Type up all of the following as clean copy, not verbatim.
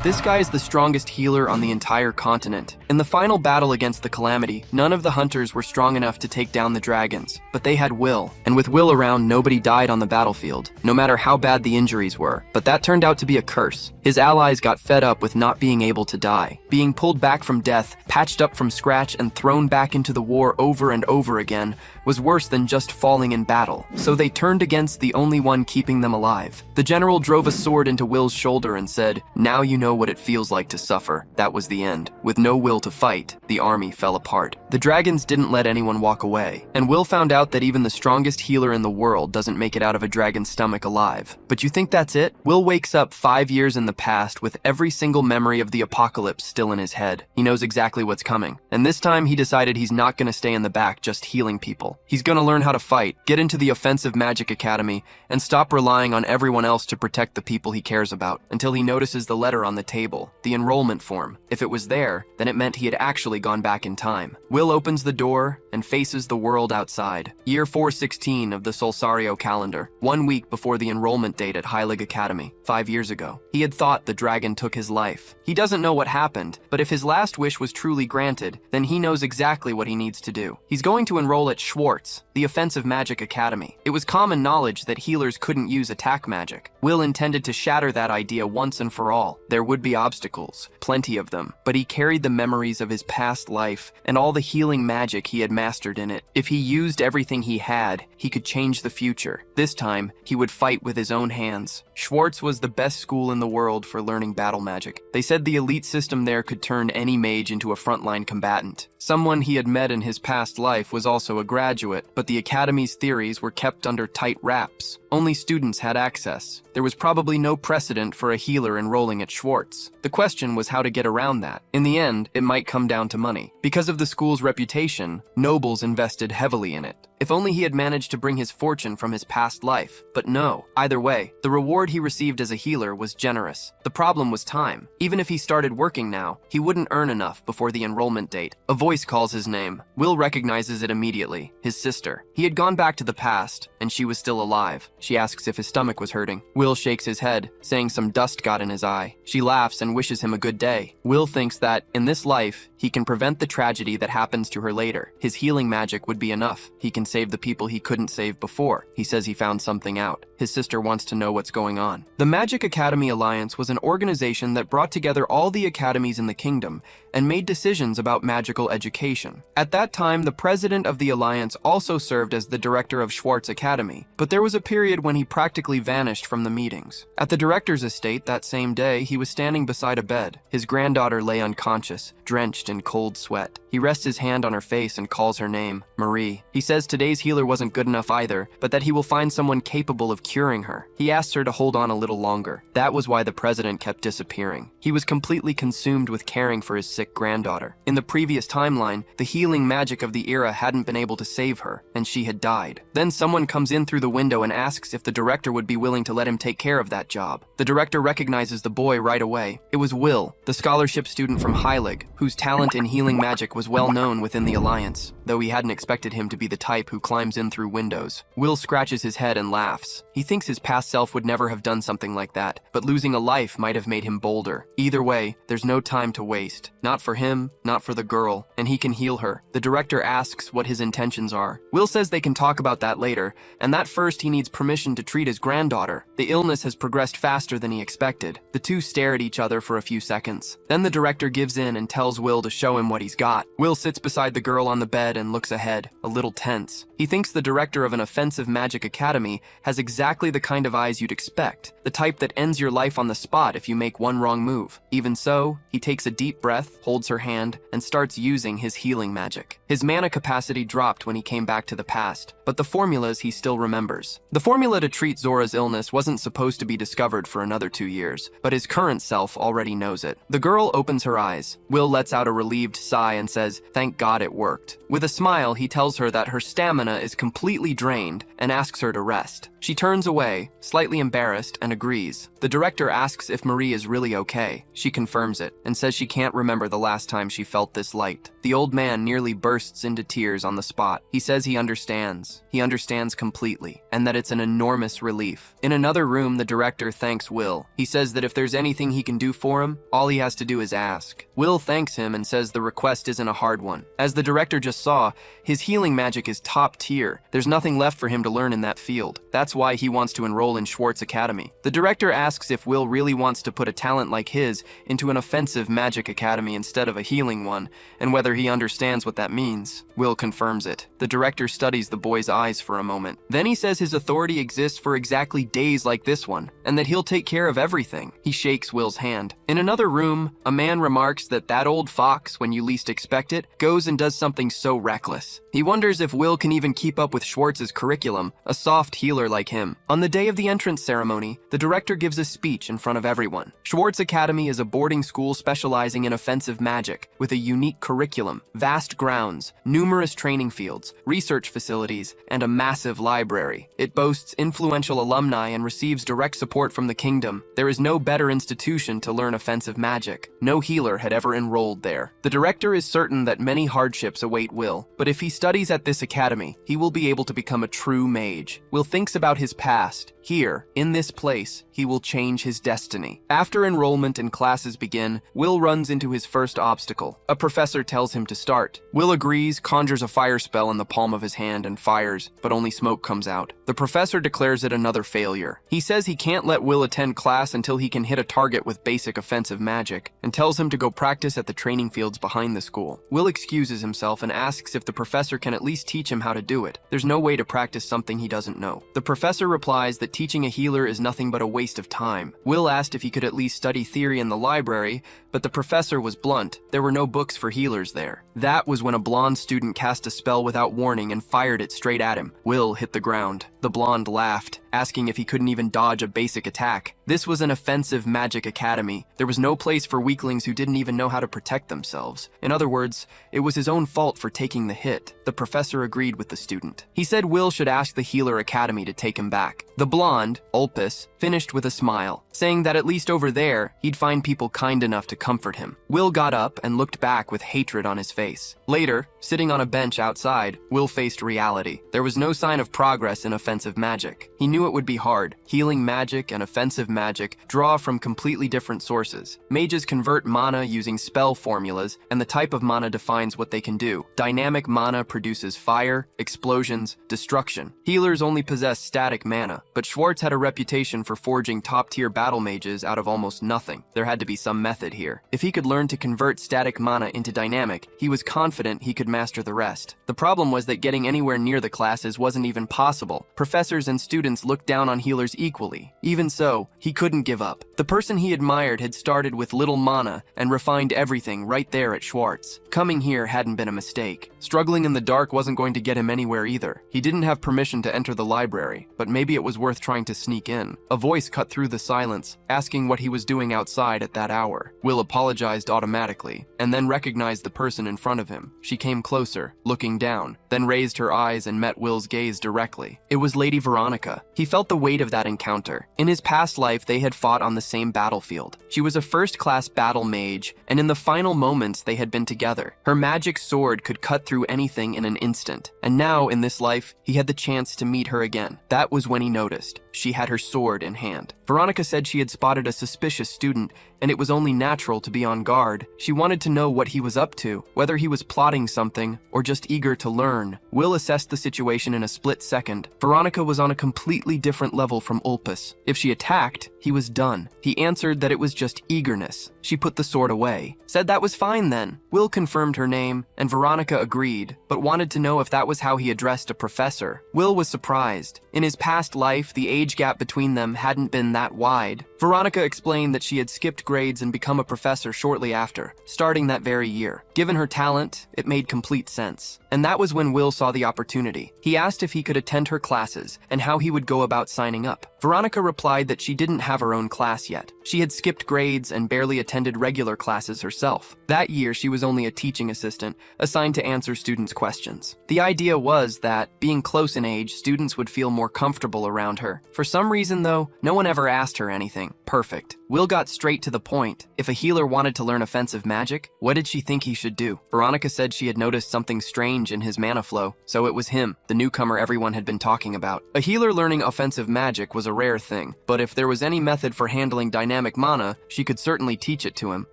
This guy is the strongest healer on the entire continent. In the final battle against the Calamity, none of the hunters were strong enough to take down the dragons, but they had Will. And with Will around, nobody died on the battlefield, no matter how bad the injuries were. But that turned out to be a curse. His allies got fed up with not being able to die. Being pulled back from death, patched up from scratch, and thrown back into the war over and over again was worse than just falling in battle. So they turned against the only one keeping them alive. The general drove a sword into Will's shoulder and said, "Now you know what it feels like to suffer." That was the end. With no will to fight, the army fell apart. The dragons didn't let anyone walk away, and Will found out that even the strongest healer in the world doesn't make it out of a dragon's stomach alive. But you think that's it? Will wakes up 5 years in the past with every single memory of the apocalypse still in his head. He knows exactly what's coming, and this time he decided he's not going to stay in the back just healing people. He's going to learn how to fight, get into the offensive magic academy, and stop relying on everyone else to protect the people he cares about, until he notices the letter on the table, the enrollment form. If it was there, then it meant he had actually gone back in time. Will opens the door and faces the world outside. Year 416 of the Solsario calendar, 1 week before the enrollment date at Heilig Academy, 5 years ago. He had thought the dragon took his life. He doesn't know what happened, but if his last wish was truly granted, then he knows exactly what he needs to do. He's going to enroll at Schwartz, the offensive magic academy. It was common knowledge that healers couldn't use attack magic. Will intended to shatter that idea once and for all. There would be obstacles, plenty of them, but he carried the memories of his past life and all the healing magic he had mastered in it. If he used everything he had, he could change the future. This time, he would fight with his own hands. Schwartz was the best school in the world for learning battle magic. They said the elite system there could turn any mage into a frontline combatant. Someone he had met in his past life was also a graduate, but the academy's theories were kept under tight wraps. Only students had access. There was probably no precedent for a healer enrolling at Schwartz. The question was how to get around that. In the end, it might come down to money. Because of the school's reputation, nobles invested heavily in it. If only he had managed to bring his fortune from his past life. But no. Either way, the reward he received as a healer was generous. The problem was time. Even if he started working now, he wouldn't earn enough before the enrollment date. A voice calls his name. Will recognizes it immediately. His sister. He had gone back to the past, and she was still alive. She asks if his stomach was hurting. Will shakes his head, saying some dust got in his eye. She laughs and wishes him a good day. Will thinks that, in this life, he can prevent the tragedy that happens to her later. His healing magic would be enough. He can save the people he couldn't save before. He says he found something out. His sister wants to know what's going on. The Magic Academy Alliance was an organization that brought together all the academies in the kingdom and made decisions about magical education. At that time, the president of the alliance also served as the director of Schwartz Academy, but there was a period when he practically vanished from the meetings. At the director's estate that same day, he was standing beside a bed. His granddaughter lay unconscious, drenched in cold sweat. He rests his hand on her face and calls her name, Marie. He says today's healer wasn't good enough either, but that he will find someone capable of curing her. He asks her to hold on a little longer. That was why the president kept disappearing. He was completely consumed with caring for his sick granddaughter. In the previous timeline, the healing magic of the era hadn't been able to save her, and she had died. Then someone comes in through the window and asks if the director would be willing to let him take care of that job. The director recognizes the boy right away. It was Will, the scholarship student from Heilig, whose talent in healing magic was well known within the Alliance, though he hadn't expected him to be the type who climbs in through windows. Will scratches his head and laughs. He thinks his past self would never have done something like that, but losing a life might have made him bolder. Either way, there's no time to waste. Not for him, not for the girl, and he can heal her. The director asks what his intentions are. Will says they can talk about that later, and that first he needs permission to treat his granddaughter. The illness has progressed faster than he expected. The two stare at each other for a few seconds. Then the director gives in and tells Will to show him what he's got. Will sits beside the girl on the bed and looks ahead, a little tense. He thinks the director of an offensive magic academy has exactly the kind of eyes you'd expect, the type that ends your life on the spot if you make one wrong move. Even so, he takes a deep breath, holds her hand, and starts using his healing magic. His mana capacity dropped when he came back to the past, but the formulas he still remembers. The formula to treat Zora's illness wasn't supposed to be discovered for another 2 years, but his current self already knows it. The girl opens her eyes. Will lets out a relieved sigh and says, "Thank God it worked." With a smile, he tells her that her stamina is completely drained and asks her to rest. She turns away, slightly embarrassed, and agrees. The director asks if Marie is really okay. She confirms it and says she can't remember the last time she felt this light. The old man nearly bursts into tears on the spot. He says he understands. He understands completely, and that it's an enormous relief. In another room, the director thanks Will. He says that if there's anything he can do for him, all he has to do is ask. Will thanks him and says the request isn't a hard one. As the director just saw, his healing magic is top tier. There's nothing left for him to learn in that field. That's why he wants to enroll in Schwartz Academy. The director asks if Will really wants to put a talent like his into an offensive magic academy instead of a healing one, and whether he understands what that means. Will confirms it. The director studies the boy's eyes for a moment. Then he says his authority exists for exactly days like this one, and that he'll take care of everything. He shakes Will's hand. In another room, a man remarks that old fox, when you least expect it, goes and does something so reckless. He wonders if Will can even keep up with Schwartz's curriculum, a soft healer like him. On the day of the entrance ceremony, the director gives a speech in front of everyone. Schwartz Academy is a boarding school specializing in offensive magic, with a unique curriculum, vast grounds, numerous training fields, research facilities, and a massive library. It boasts influential alumni and receives direct support from the kingdom. There is no better institution to learn offensive magic. No healer had ever enrolled there. The director is certain that many hardships await Will, but if he studies at this academy, he will be able to become a true mage. Will thinks about his past. Here, in this place, he will change his destiny. After enrollment and classes begin, Will runs into his first obstacle. A professor tells him to start. Will agrees, conjures a fire spell in the palm of his hand and fires, but only smoke comes out. The professor declares it another failure. He says he can't let Will attend class until he can hit a target with basic offensive magic, and tells him to go practice at the training fields behind the school. Will excuses himself and asks if the professor can at least teach him how to do it. There's no way to practice something he doesn't know. The professor replies that teaching a healer is nothing but a waste of time. Will asked if he could at least study theory in the library, but the professor was blunt. There were no books for healers there. That was when a blonde student cast a spell without warning and fired it straight at him. Will hit the ground. The blonde laughed, asking if he couldn't even dodge a basic attack. This was an offensive magic academy. There was no place for weaklings who didn't even know how to protect themselves. In other words, it was his own fault for taking the hit. The professor agreed with the student. He said Will should ask the Healer Academy to take him back. The blonde, Ulpus, finished with a smile, saying that at least over there, he'd find people kind enough to comfort him. Will got up and looked back with hatred on his face. Later, sitting on a bench outside, Will faced reality. There was no sign of progress in offensive magic. He knew it would be hard. Healing magic and offensive magic draw from completely different sources. Mages convert mana using spell formulas, and the type of mana defines what they can do. Dynamic mana produces fire, explosions, destruction. Healers only possess static mana, but Schwartz had a reputation for forging top-tier battle mages out of almost nothing. There had to be some method here. If he could learn to convert static mana into dynamic, he was confident he could master the rest. The problem was that getting anywhere near the classes wasn't even possible. Professors and students looked down on healers equally. Even so, he couldn't give up. The person he admired had started with little mana and refined everything right there at Schwartz. Coming here hadn't been a mistake. Struggling in the dark wasn't going to get him anywhere either. He didn't have permission to enter the library, but maybe it was worth trying to sneak in. A voice cut through the silence, asking what he was doing outside at that hour. Will apologized automatically, and then recognized the person in front of him. She came closer, looking down, then raised her eyes and met Will's gaze directly. It was Lady Veronica. He felt the weight of that encounter. In his past life, they had fought on the same battlefield. She was a first-class battle mage, and in the final moments, they had been together. Her magic sword could cut through anything in an instant, and now, in this life, he had the chance to meet her again. That was when he noticed. She had her sword in hand. Veronica said she had spotted a suspicious student, and it was only natural to be on guard. She wanted to know what he was up to, whether he was plotting something or just eager to learn. Will assessed the situation in a split second. Veronica was on a completely different level from Ulpus. If she attacked, he was done. He answered that it was just eagerness. She put the sword away. Said that was fine then. Will confirmed her name, and Veronica agreed, but wanted to know if that was how he addressed a professor. Will was surprised. In his past life, the age gap between them hadn't been that wide. Veronica explained that she had skipped grades and become a professor shortly after, starting that very year. Given her talent, it made complete sense. And that was when Will saw the opportunity. He asked if he could attend her classes and how he would go about signing up. Veronica replied that she didn't have have her own class yet. She had skipped grades and barely attended regular classes herself. That year, she was only a teaching assistant, assigned to answer students' questions. The idea was that, being close in age, students would feel more comfortable around her. For some reason, though, no one ever asked her anything. Perfect. Will got straight to the point. If a healer wanted to learn offensive magic, what did she think he should do? Veronica said she had noticed something strange in his mana flow, so it was him, the newcomer everyone had been talking about. A healer learning offensive magic was a rare thing, but if there was any method for handling dynamic mana, she could certainly teach it to him.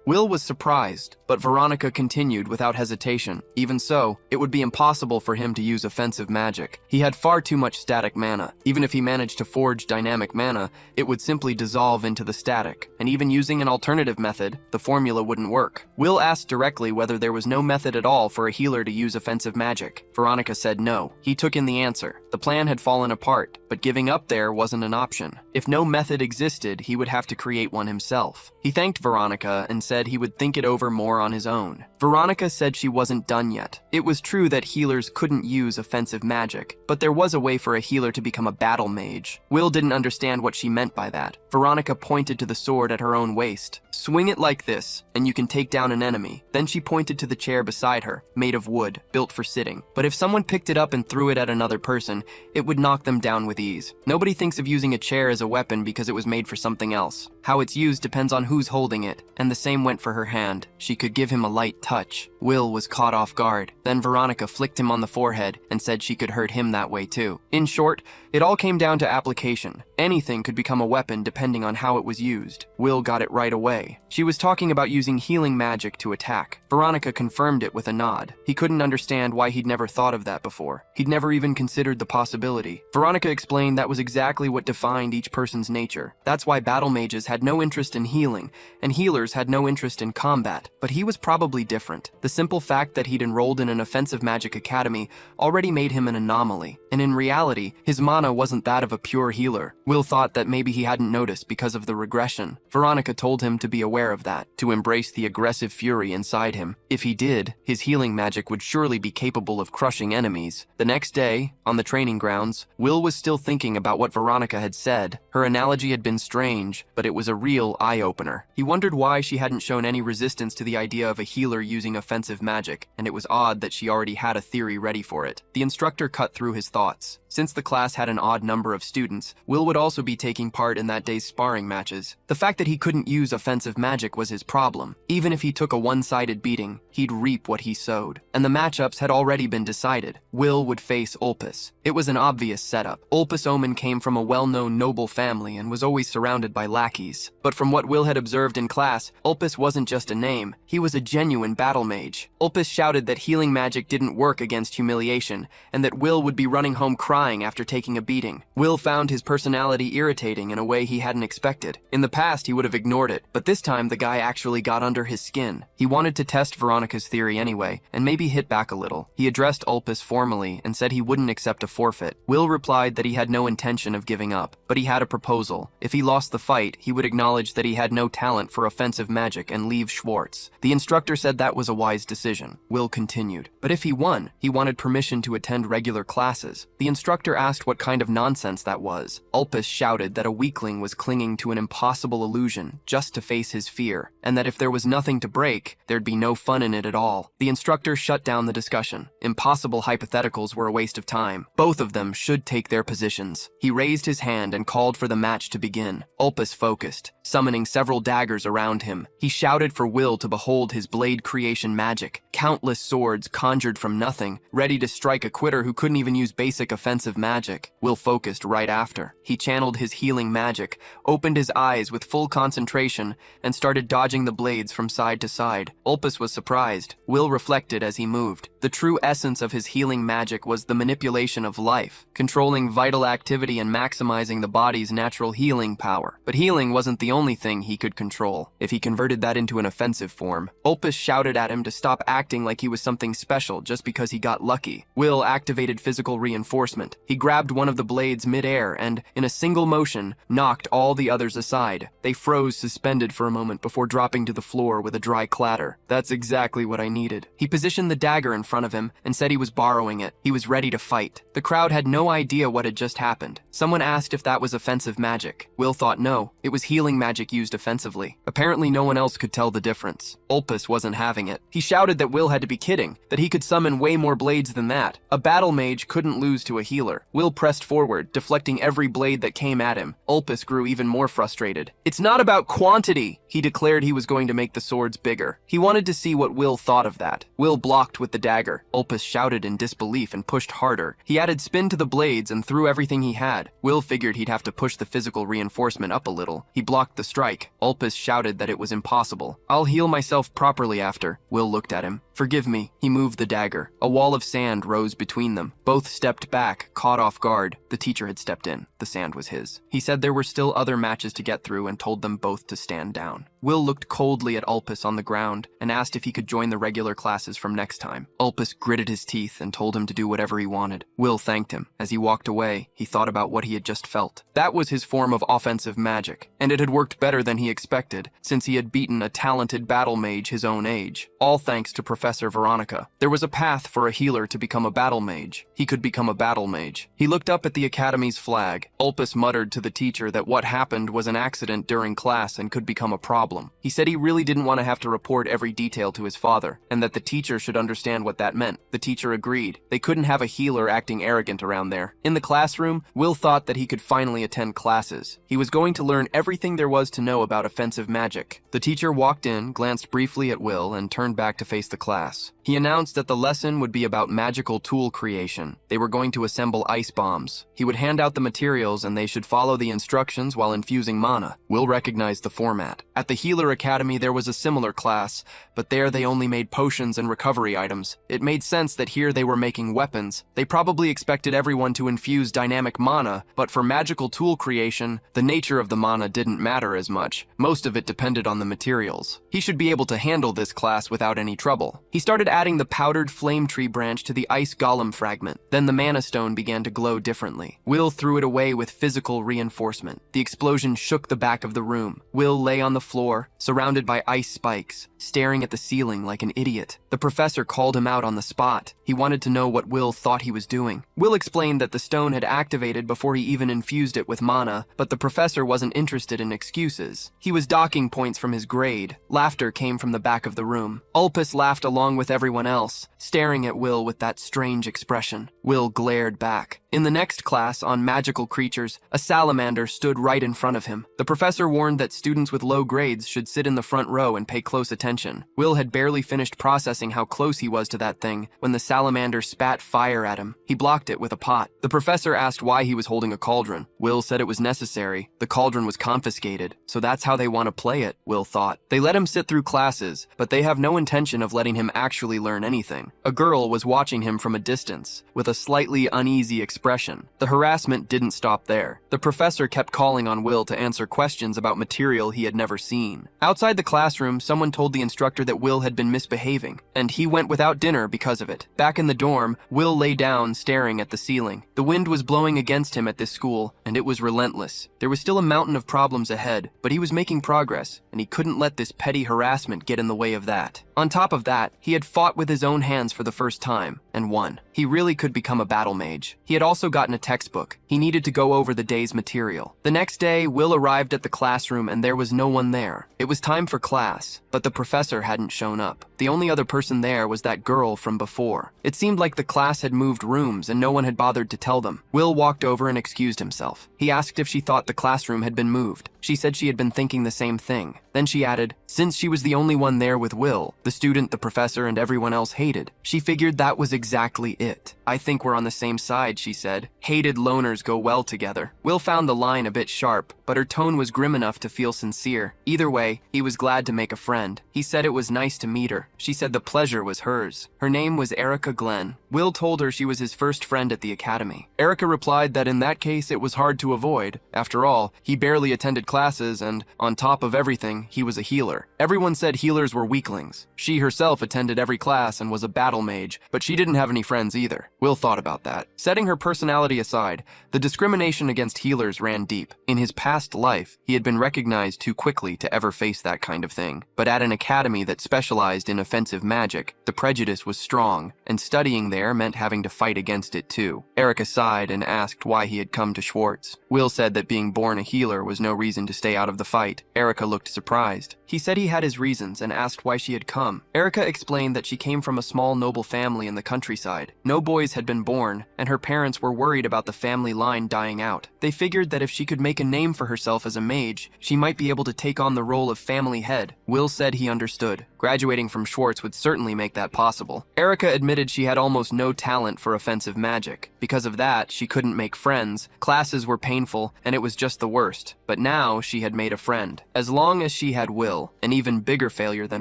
Will was surprised, but Veronica continued without hesitation. Even so, it would be impossible for him to use offensive magic. He had far too much static mana. Even if he managed to forge dynamic mana, it would simply dissolve into the static, and even using an alternative method, the formula wouldn't work. Will asked directly whether there was no method at all for a healer to use offensive magic. Veronica said no. He took in the answer. The plan had fallen apart, but giving up there wasn't an option. If no method existed, he would have to create one himself. He thanked Veronica and said he would think it over more on his own. Veronica said she wasn't done yet. It was true that healers couldn't use offensive magic, but there was a way for a healer to become a battle mage. Will didn't understand what she meant by that. Veronica pointed to the sword at her own waist. Swing it like this, and you can take down an enemy. Then she pointed to the chair beside her, made of wood, built for sitting. But if someone picked it up and threw it at another person, it would knock them down with ease. Nobody thinks of using a chair as a weapon because it was made for something else. How it's used depends on who's holding it, and the same went for her hand. She could give him a light touch. Will was caught off guard. Then Veronica flicked him on the forehead and said she could hurt him that way too. In short, it all came down to application. Anything could become a weapon depending on how it was used. Will got it right away. She was talking about using healing magic to attack. Veronica confirmed it with a nod. He couldn't understand why he'd never thought of that before. He'd never even considered the possibility. Veronica explained that was exactly what defined each person's nature. That's why battle mages had no interest in healing, and healers had no interest in combat. But he was probably different. The simple fact that he'd enrolled in an offensive magic academy already made him an anomaly. And in reality, his mana wasn't that of a pure healer. Will thought that maybe he hadn't noticed because of the regression. Veronica told him to be aware of that, to embrace the aggressive fury inside him. If he did, his healing magic would surely be capable of crushing enemies. The next day, on the training grounds, Will was still thinking about what Veronica had said. Her analogy had been strange, but it was a real eye-opener. He wondered why she hadn't shown any resistance to the idea of a healer using offensive magic, and it was odd that she already had a theory ready for it. The instructor cut through his thoughts. Since the class had an odd number of students, Will would also be taking part in that day's sparring matches. The fact that he couldn't use offensive magic was his problem. Even if he took a one-sided beating, he'd reap what he sowed. And the matchups had already been decided. Will would face Ulpis. It was an obvious setup. Ulpis Omen came from a well-known noble family and was always surrounded by lackeys. But from what Will had observed in class, Ulpis wasn't just a name. He was a genuine battle mage. Ulpis shouted that healing magic didn't work against humiliation, and that Will would be running home crying after taking a beating. Will found his personality irritating in a way he hadn't expected. In the past, he would have ignored it, but this time the guy actually got under his skin. He wanted to test Veronica's theory anyway, and maybe hit back a little. He addressed Ulpis formally and said he wouldn't accept a forfeit. Will replied that he had no intention of giving up, but he had a proposal. If he lost the fight, he would acknowledge that he had no talent for offensive magic and leave Schwartz. The instructor said that was a wise decision. Will continued. But if he won, he wanted permission to attend regular classes. The instructor asked what kind of nonsense that was. Ulpis shouted that a weakling was clinging to an impossible illusion just to face his fear, and that if there was nothing to break, there'd be no fun in it at all. The instructor shut down the discussion. Impossible hypotheticals were a waste of time. Both of them should take their positions. He raised his hand and called for the match to begin. Ulpis focused, summoning several daggers around him. He shouted for Will to behold his blade creation magic. Countless swords conjured from nothing, ready to strike a quitter who couldn't even use basic offensive magic. Will focused right after. He channeled his healing magic, opened his eyes with full concentration, and started dodging the blades from side to side. Ulpis was surprised. Will reflected as he moved. The true essence of his healing magic was the manipulation of life, controlling vital activity and maximizing the body's natural healing power. But healing wasn't the only thing he could control. If he converted that into an offensive form, Ulpis shouted at him to stop acting like he was something special just because he got lucky. Will activated physical reinforcement. He grabbed one of the blades mid-air and, in a single motion, knocked all the others aside. They froze suspended for a moment before dropping to the floor with a dry clatter. That's exactly what I needed. He positioned the dagger in front of him and said he was borrowing it. He was ready to fight. The crowd had no idea what had just happened. Someone asked if that was offensive magic. Will thought no, it was healing magic used offensively. Apparently no one else could tell the difference. Ulpus wasn't having it. He shouted that Will had to be kidding, that he could summon way more blades than that. A battle mage couldn't lose to a healer. Will pressed forward, deflecting every blade that came at him. Ulpus grew even more frustrated. "It's not about quantity," he declared. He was going to make the swords bigger. He wanted to see what Will thought of that. Will blocked with the dagger. Ulpus shouted in disbelief and pushed harder. He added spin to the blades and threw everything he had. Will figured he'd have to push the physical reinforcement up a little. He blocked the strike. Ulpus shouted that it was impossible. "I'll heal myself properly after." Will looked at him. "Forgive me." He moved the dagger. A wall of sand rose between them. Both stepped back, caught off guard. The teacher had stepped in. The sand was his. He said there were still other matches to get through and told them both to stand down. Will looked coldly at Ulpus on the ground and asked if he could join the regular classes from next time. Ulpus gritted his teeth and told him to do whatever he wanted. Will thanked him. As he walked away, he thought about what he had just felt. That was his form of offensive magic, and it had worked better than he expected, since he had beaten a talented battle mage his own age. All thanks to Professor Veronica. There was a path for a healer to become a battle mage. He could become a battle mage. He looked up at the academy's flag. Ulpus muttered to the teacher that what happened was an accident during class and could become a problem. He said he really didn't want to have to report every detail to his father, and that the teacher should understand what that meant. The teacher agreed. They couldn't have a healer acting arrogant around there. In the classroom, Will thought that he could finally attend classes. He was going to learn everything there was to know about offensive magic. The teacher walked in, glanced briefly at Will, and turned back to face the class. He announced that the lesson would be about magical tool creation. They were going to assemble ice bombs. He would hand out the materials and they should follow the instructions while infusing mana. Will recognized the format. At the Healer Academy there was a similar class, but there they only made potions and recovery items. It made sense that here they were making weapons. They probably expected everyone to infuse dynamic mana, but for magical tool creation, the nature of the mana didn't matter as much. Most of it depended on the materials. He should be able to handle this class without any trouble. He started adding the powdered flame tree branch to the ice golem fragment. Then the mana stone began to glow differently. Will threw it away with physical reinforcement. The explosion shook the back of the room. Will lay on the floor, surrounded by ice spikes, staring at the ceiling like an idiot. The professor called him out on the spot. He wanted to know what Will thought he was doing. Will explained that the stone had activated before he even infused it with mana, but the professor wasn't interested in excuses. He was docking points from his grade. Laughter came from the back of the room. Ulpus laughed along with everyone else, staring at Will with that strange expression. Will glared back. In the next class on magical creatures, a salamander stood right in front of him. The professor warned that students with low grades should sit in the front row and pay close attention. Will had barely finished processing how close he was to that thing when the salamander spat fire at him. He blocked it with a pot. The professor asked why he was holding a cauldron. Will said it was necessary. The cauldron was confiscated, so that's how they want to play it, Will thought. They let him sit through classes, but they have no intention of letting him actually learn anything. A girl was watching him from a distance, with a slightly uneasy expression. The harassment didn't stop there. The professor kept calling on Will to answer questions about material he had never seen. Outside the classroom, someone told the instructor that Will had been misbehaving, and he went without dinner because of it. Back in the dorm, Will lay down, staring at the ceiling. The wind was blowing against him at this school, and it was relentless. There was still a mountain of problems ahead, but he was making progress, and he couldn't let this petty harassment get in the way of that. On top of that, he had fought with his own hands for the first time, and won. He really could become a battle mage. He had also gotten a textbook. He needed to go over the day's material. The next day, Will arrived at the classroom and there was no one there. It was time for class, but the professor hadn't shown up. The only other person there was that girl from before. It seemed like the class had moved rooms and no one had bothered to tell them. Will walked over and excused himself. He asked if she thought the classroom had been moved. She said she had been thinking the same thing. Then she added, since she was the only one there with Will, the student, the professor, and everyone else hated, she figured that was exactly it. I think we're on the same side, she said. Hated loners go well together. Will found the line a bit sharp, but her tone was grim enough to feel sincere. Either way, he was glad to make a friend. He said it was nice to meet her. She said the pleasure was hers. Her name was Erica Glenn. Will told her she was his first friend at the academy. Erica replied that in that case it was hard to avoid. After all, he barely attended classes and, on top of everything, he was a healer. Everyone said healers were weaklings. She herself attended every class and was a battle mage, but she didn't didn't have any friends either. Will thought about that. Setting her personality aside, the discrimination against healers ran deep. In his past life, he had been recognized too quickly to ever face that kind of thing. But at an academy that specialized in offensive magic, the prejudice was strong, and studying there meant having to fight against it too. Erica sighed and asked why he had come to Schwartz. Will said that being born a healer was no reason to stay out of the fight. Erica looked surprised. He said he had his reasons and asked why she had come. Erica explained that she came from a small noble family in the countryside. No boys had been born, and her parents were worried about the family line dying out. They figured that if she could make a name for herself as a mage, she might be able to take on the role of family head. Will said he understood. Graduating from Schwartz would certainly make that possible. Erica admitted she had almost no talent for offensive magic. Because of that, she couldn't make friends, classes were painful, and it was just the worst. But now she had made a friend. As long as she had Will, an even bigger failure than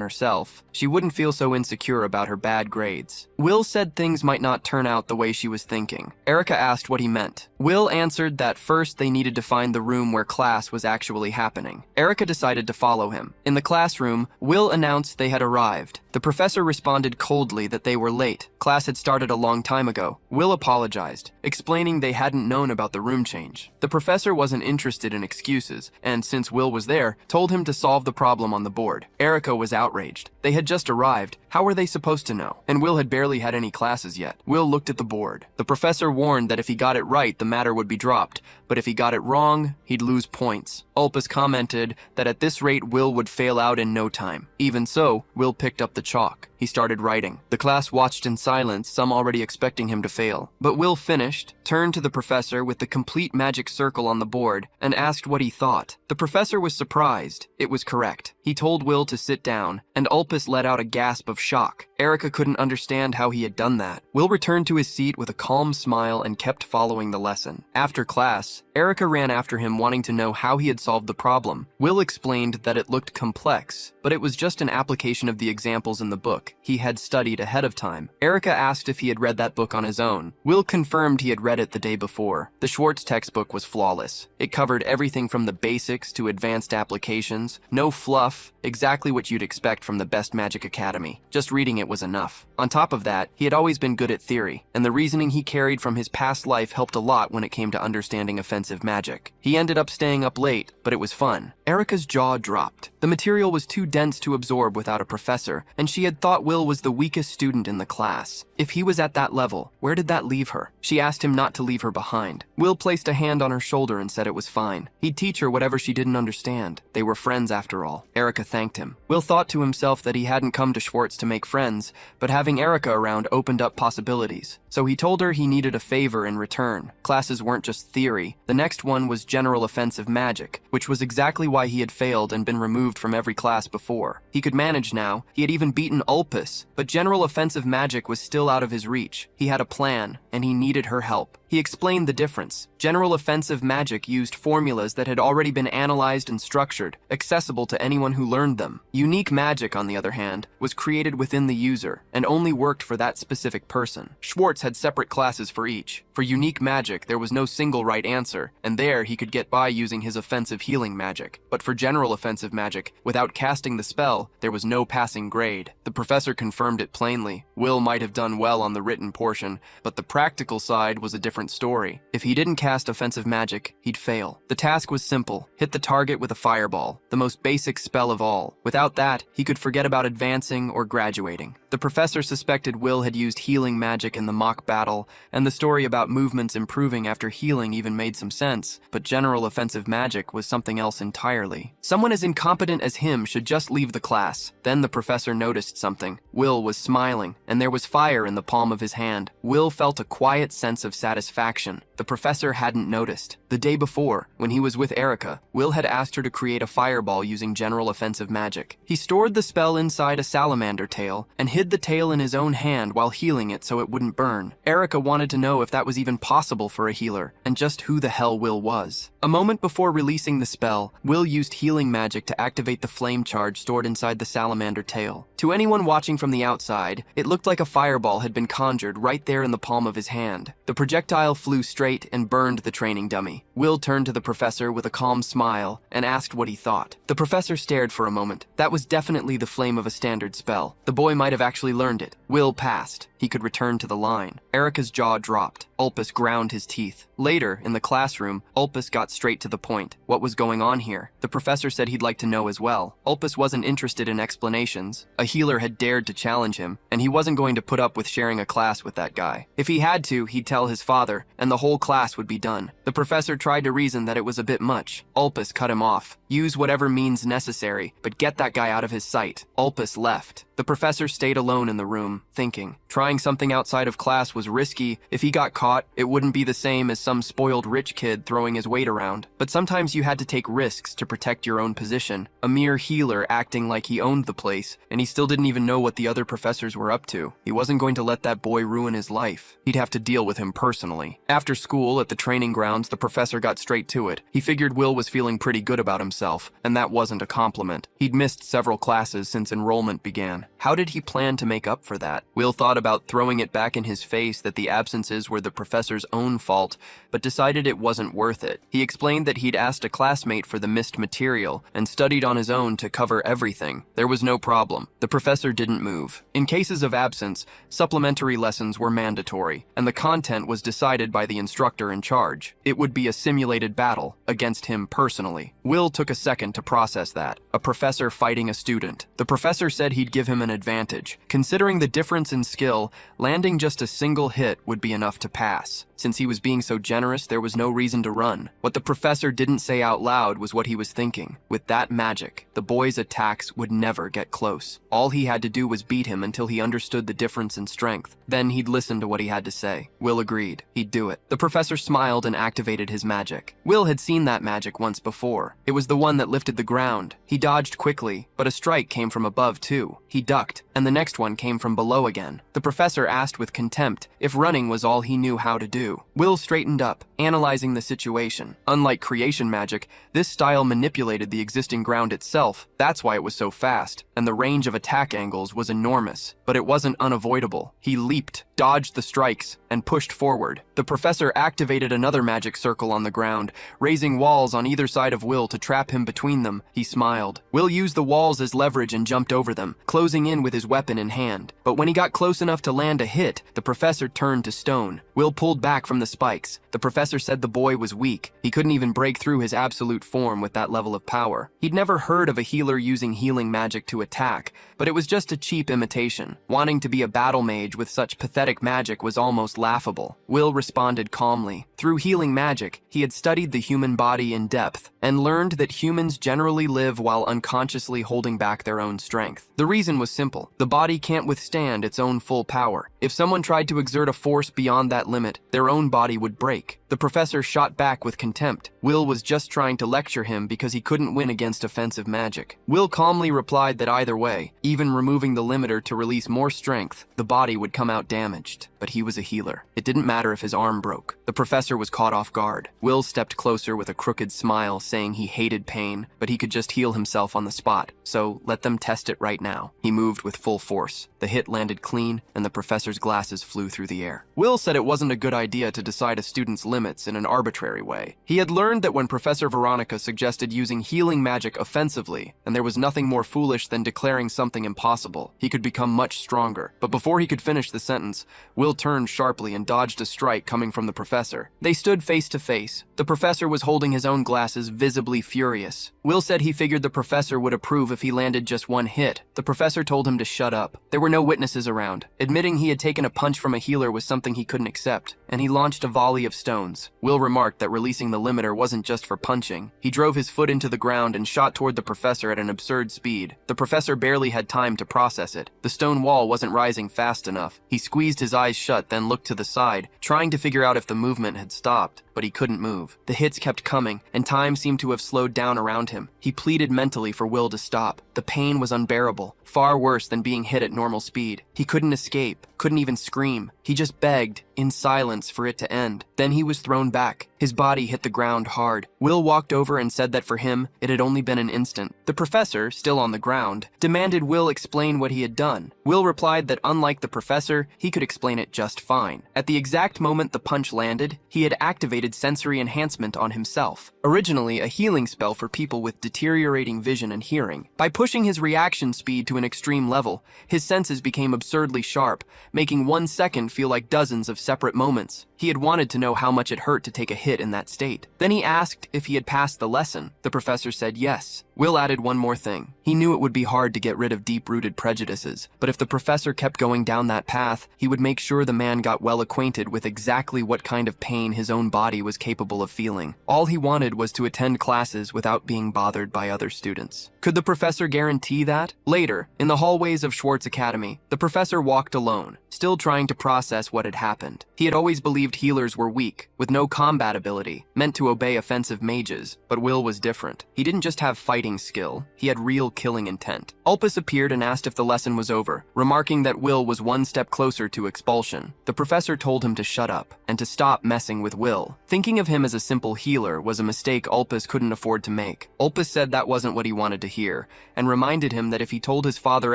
herself, she wouldn't feel so insecure about her bad grades. Will said things might not turn out the way she was thinking. Erica asked what he meant. Will answered that first they needed to find the room where class was actually happening. Erica decided to follow him. In the classroom, Will announced they had arrived. The professor responded coldly that they were late. Class had started a long time ago. Will apologized, explaining they hadn't known about the room change. The professor wasn't interested in excuses, and since Will was there, told him to solve the problem on the board. Erica was outraged. They had just arrived. How were they supposed to know? And Will had barely had any classes yet. Will looked at the board. The professor warned that if he got it right, the matter would be dropped, but if he got it wrong, he'd lose points. Ulpus commented that at this rate, Will would fail out in no time. Even so, Will picked up the chalk. He started writing. The class watched in silence, some already expecting him to fail. But Will finished, turned to the professor with the complete magic circle on the board, and asked what he thought. The professor was surprised. It was correct. He told Will to sit down, and Ulpus let out a gasp of shock. Erica couldn't understand how he had done that. Will returned to his seat with a calm smile and kept following the lesson. After class, Erica ran after him wanting to know how he had solved the problem. Will explained that it looked complex, but it was just an application of the examples in the book he had studied ahead of time. Erica asked if he had read that book on his own. Will confirmed he had read it the day before. The Schwartz textbook was flawless. It covered everything from the basics to advanced applications. No fluff, exactly what you'd expect from the best magic academy. Just reading it was enough. On top of that, he had always been good at theory, and the reasoning he carried from his past life helped a lot when it came to understanding offensive magic. He ended up staying up late, but it was fun. Erica's jaw dropped. The material was too dense to absorb without a professor, and she had thought Will was the weakest student in the class. If he was at that level, where did that leave her? She asked him not to leave her behind. Will placed a hand on her shoulder and said it was fine. He'd teach her whatever she didn't understand. They were friends after all. Erica thanked him. Will thought to himself that he hadn't come to Schwartz to make friends, but having Erica around opened up possibilities. So he told her he needed a favor in return. Classes weren't just theory. The next one was general offensive magic, which was exactly why he had failed and been removed from every class before. He could manage now. He had even beaten Ulpus, but general offensive magic was still out of his reach. He had a plan, and he needed her help. He explained the difference. General offensive magic used formulas that had already been analyzed and structured, accessible to anyone who learned them. Unique magic, on the other hand, was created within the user, and only worked for that specific person. Schwartz had separate classes for each. For unique magic, there was no single right answer, and there he could get by using his offensive healing magic. But for general offensive magic, without casting the spell, there was no passing grade. The professor confirmed it plainly. Will might have done well on the written portion, but the practical side was a different story. If he didn't cast offensive magic, he'd fail. The task was simple. Hit the target with a fireball, the most basic spell of all. Without that, he could forget about advancing or graduating. The professor suspected Will had used healing magic in the mock battle, and the story about movements improving after healing even made some sense, but general offensive magic was something else entirely. Someone as incompetent as him should just leave the class. Then the professor noticed something. Will was smiling, and there was fire in the palm of his hand. Will felt a quiet sense of satisfaction. The professor hadn't noticed. The day before, when he was with Erica, Will had asked her to create a fireball using general offensive magic. He stored the spell inside a salamander tail and hid the tail in his own hand while healing it so it wouldn't burn. Erica wanted to know if that was even possible for a healer, and just who the hell hell Will was. A moment before releasing the spell, Will used healing magic to activate the flame charge stored inside the salamander tail. To anyone watching from the outside, it looked like a fireball had been conjured right there in the palm of his hand. The projectile flew straight and burned the training dummy. Will turned to the professor with a calm smile and asked what he thought. The professor stared for a moment. That was definitely the flame of a standard spell. The boy might have actually learned it. Will passed. He could return to the line. Erica's jaw dropped. Ulpus ground his teeth. Later, in the classroom, Ulpus got straight to the point. What was going on here? The professor said he'd like to know as well. Ulpus wasn't interested in explanations. A healer had dared to challenge him, and he wasn't going to put up with sharing a class with that guy. If he had to, he'd tell his father, and the whole class would be done. The professor tried to reason that it was a bit much. Ulpus cut him off. Use whatever means necessary, but get that guy out of his sight. Ulpus left. The professor stayed alone in the room, thinking. Trying something outside of class was risky. If he got caught, it wouldn't be the same as some spoiled rich kid throwing his weight around. But sometimes you had to take risks to protect your own position. A mere healer acting like he owned the place, and he still didn't even know what the other professors were up to. He wasn't going to let that boy ruin his life. He'd have to deal with him personally. After school, at the training grounds, the professor got straight to it. He figured Will was feeling pretty good about himself, and that wasn't a compliment. He'd missed several classes since enrollment began. How did he plan to make up for that? Will thought about throwing it back in his face that the absences were the professor's own fault, but decided it wasn't worth it. He explained that he'd asked a classmate for the missed material and studied on his own to cover everything. There was no problem. The professor didn't move. In cases of absence, supplementary lessons were mandatory, and the content was decided by the instructor in charge. It would be a simulated battle against him personally. Will took a second to process that. A professor fighting a student. The professor said he'd give him an advantage. Considering the difference in skill, landing just a single hit would be enough to pass. Since he was being so generous, there was no reason to run. What the professor didn't say out loud was what he was thinking. With that magic, the boy's attacks would never get close. All he had to do was beat him until he understood the difference in strength. Then he'd listen to what he had to say. Will agreed. He'd do it. The professor smiled and activated his magic. Will had seen that magic once before. It was the one that lifted the ground. He dodged quickly, but a strike came from above too. He ducked, and the next one came from below again. The professor asked with contempt if running was all he knew how to do. Will straightened up, analyzing the situation. Unlike creation magic, this style manipulated the existing ground itself. That's why it was so fast, and the range of attack angles was enormous. But it wasn't unavoidable. He leaped, dodged the strikes, and pushed forward. The professor activated another magic circle on the ground, raising walls on either side of Will to trap him between them. He smiled. Will used the walls as leverage and jumped over them, closing in with his weapon in hand. But when he got close enough to land a hit, the professor turned to stone. Will pulled back from the spikes. The professor said the boy was weak. He couldn't even break through his absolute form with that level of power. He'd never heard of a healer using healing magic to attack, but it was just a cheap imitation. Wanting to be a battle mage with such pathetic magic was almost laughable. Will responded calmly. Through healing magic, he had studied the human body in depth and learned that humans generally live while unconsciously holding back their own strength. The reason was simple. The body can't withstand its own full power. If someone tried to exert a force beyond that limit, their own body would break. The professor shot back with contempt. Will was just trying to lecture him because he couldn't win against offensive magic. Will calmly replied that either way, even removing the limiter to release more strength, the body would come out damaged. But he was a healer. It didn't matter if his arm broke. The professor was caught off guard. Will stepped closer with a crooked smile, saying he hated pain, but he could just heal himself on the spot. So let them test it right now. He moved with full force. The hit landed clean, and the professor's glasses flew through the air. Will said it wasn't a good idea to decide a student's limits in an arbitrary way. He had learned that when Professor Veronica suggested using healing magic offensively, and there was nothing more foolish than declaring something impossible, he could become much stronger. But before he could finish the sentence, Will turned sharply and dodged a strike coming from the professor. They stood face to face. The professor was holding his own glasses, visibly furious. Will said he figured the professor would approve if he landed just one hit. The professor told him to shut up. There were no witnesses around. Admitting he had taken a punch from a healer was something he couldn't accept, and he launched a volley of stones. Will remarked that releasing the limiter wasn't just for punching. He drove his foot into the ground and shot toward the professor at an absurd speed. The professor barely had time to process it. The stone wall wasn't rising fast enough. He squeezed his eyes shut, then looked to the side, trying to figure out if the movement had stopped. But he couldn't move. The hits kept coming, and time seemed to have slowed down around him. He pleaded mentally for Will to stop. The pain was unbearable, far worse than being hit at normal speed. He couldn't escape, couldn't even scream. He just begged, in silence, for it to end. Then he was thrown back. His body hit the ground hard. Will walked over and said that for him, it had only been an instant. The professor, still on the ground, demanded Will explain what he had done. Will replied that unlike the professor, he could explain it just fine. At the exact moment the punch landed, he had activated sensory enhancement on himself, originally a healing spell for people with deteriorating vision and hearing. By pushing his reaction speed to an extreme level, his senses became absurdly sharp, making 1 second feel like dozens of separate moments. He had wanted to know how much it hurt to take a hit in that state. Then he asked if he had passed the lesson. The professor said yes. Will added one more thing. He knew it would be hard to get rid of deep-rooted prejudices, but if the professor kept going down that path, he would make sure the man got well acquainted with exactly what kind of pain his own body was capable of feeling. All he wanted was to attend classes without being bothered by other students. Could the professor guarantee that? Later, in the hallways of Schwartz Academy, the professor walked alone, still trying to process what had happened. He had always believed healers were weak, with no combat ability, meant to obey offensive mages, but Will was different. He didn't just have fighting skill, he had real killing intent. Ulpus appeared and asked if the lesson was over, remarking that Will was 1 step closer to expulsion. The professor told him to shut up, and to stop messing with Will. Thinking of him as a simple healer was a mistake Ulpus couldn't afford to make. Ulpus said that wasn't what he wanted to hear, and reminded him that if he told his father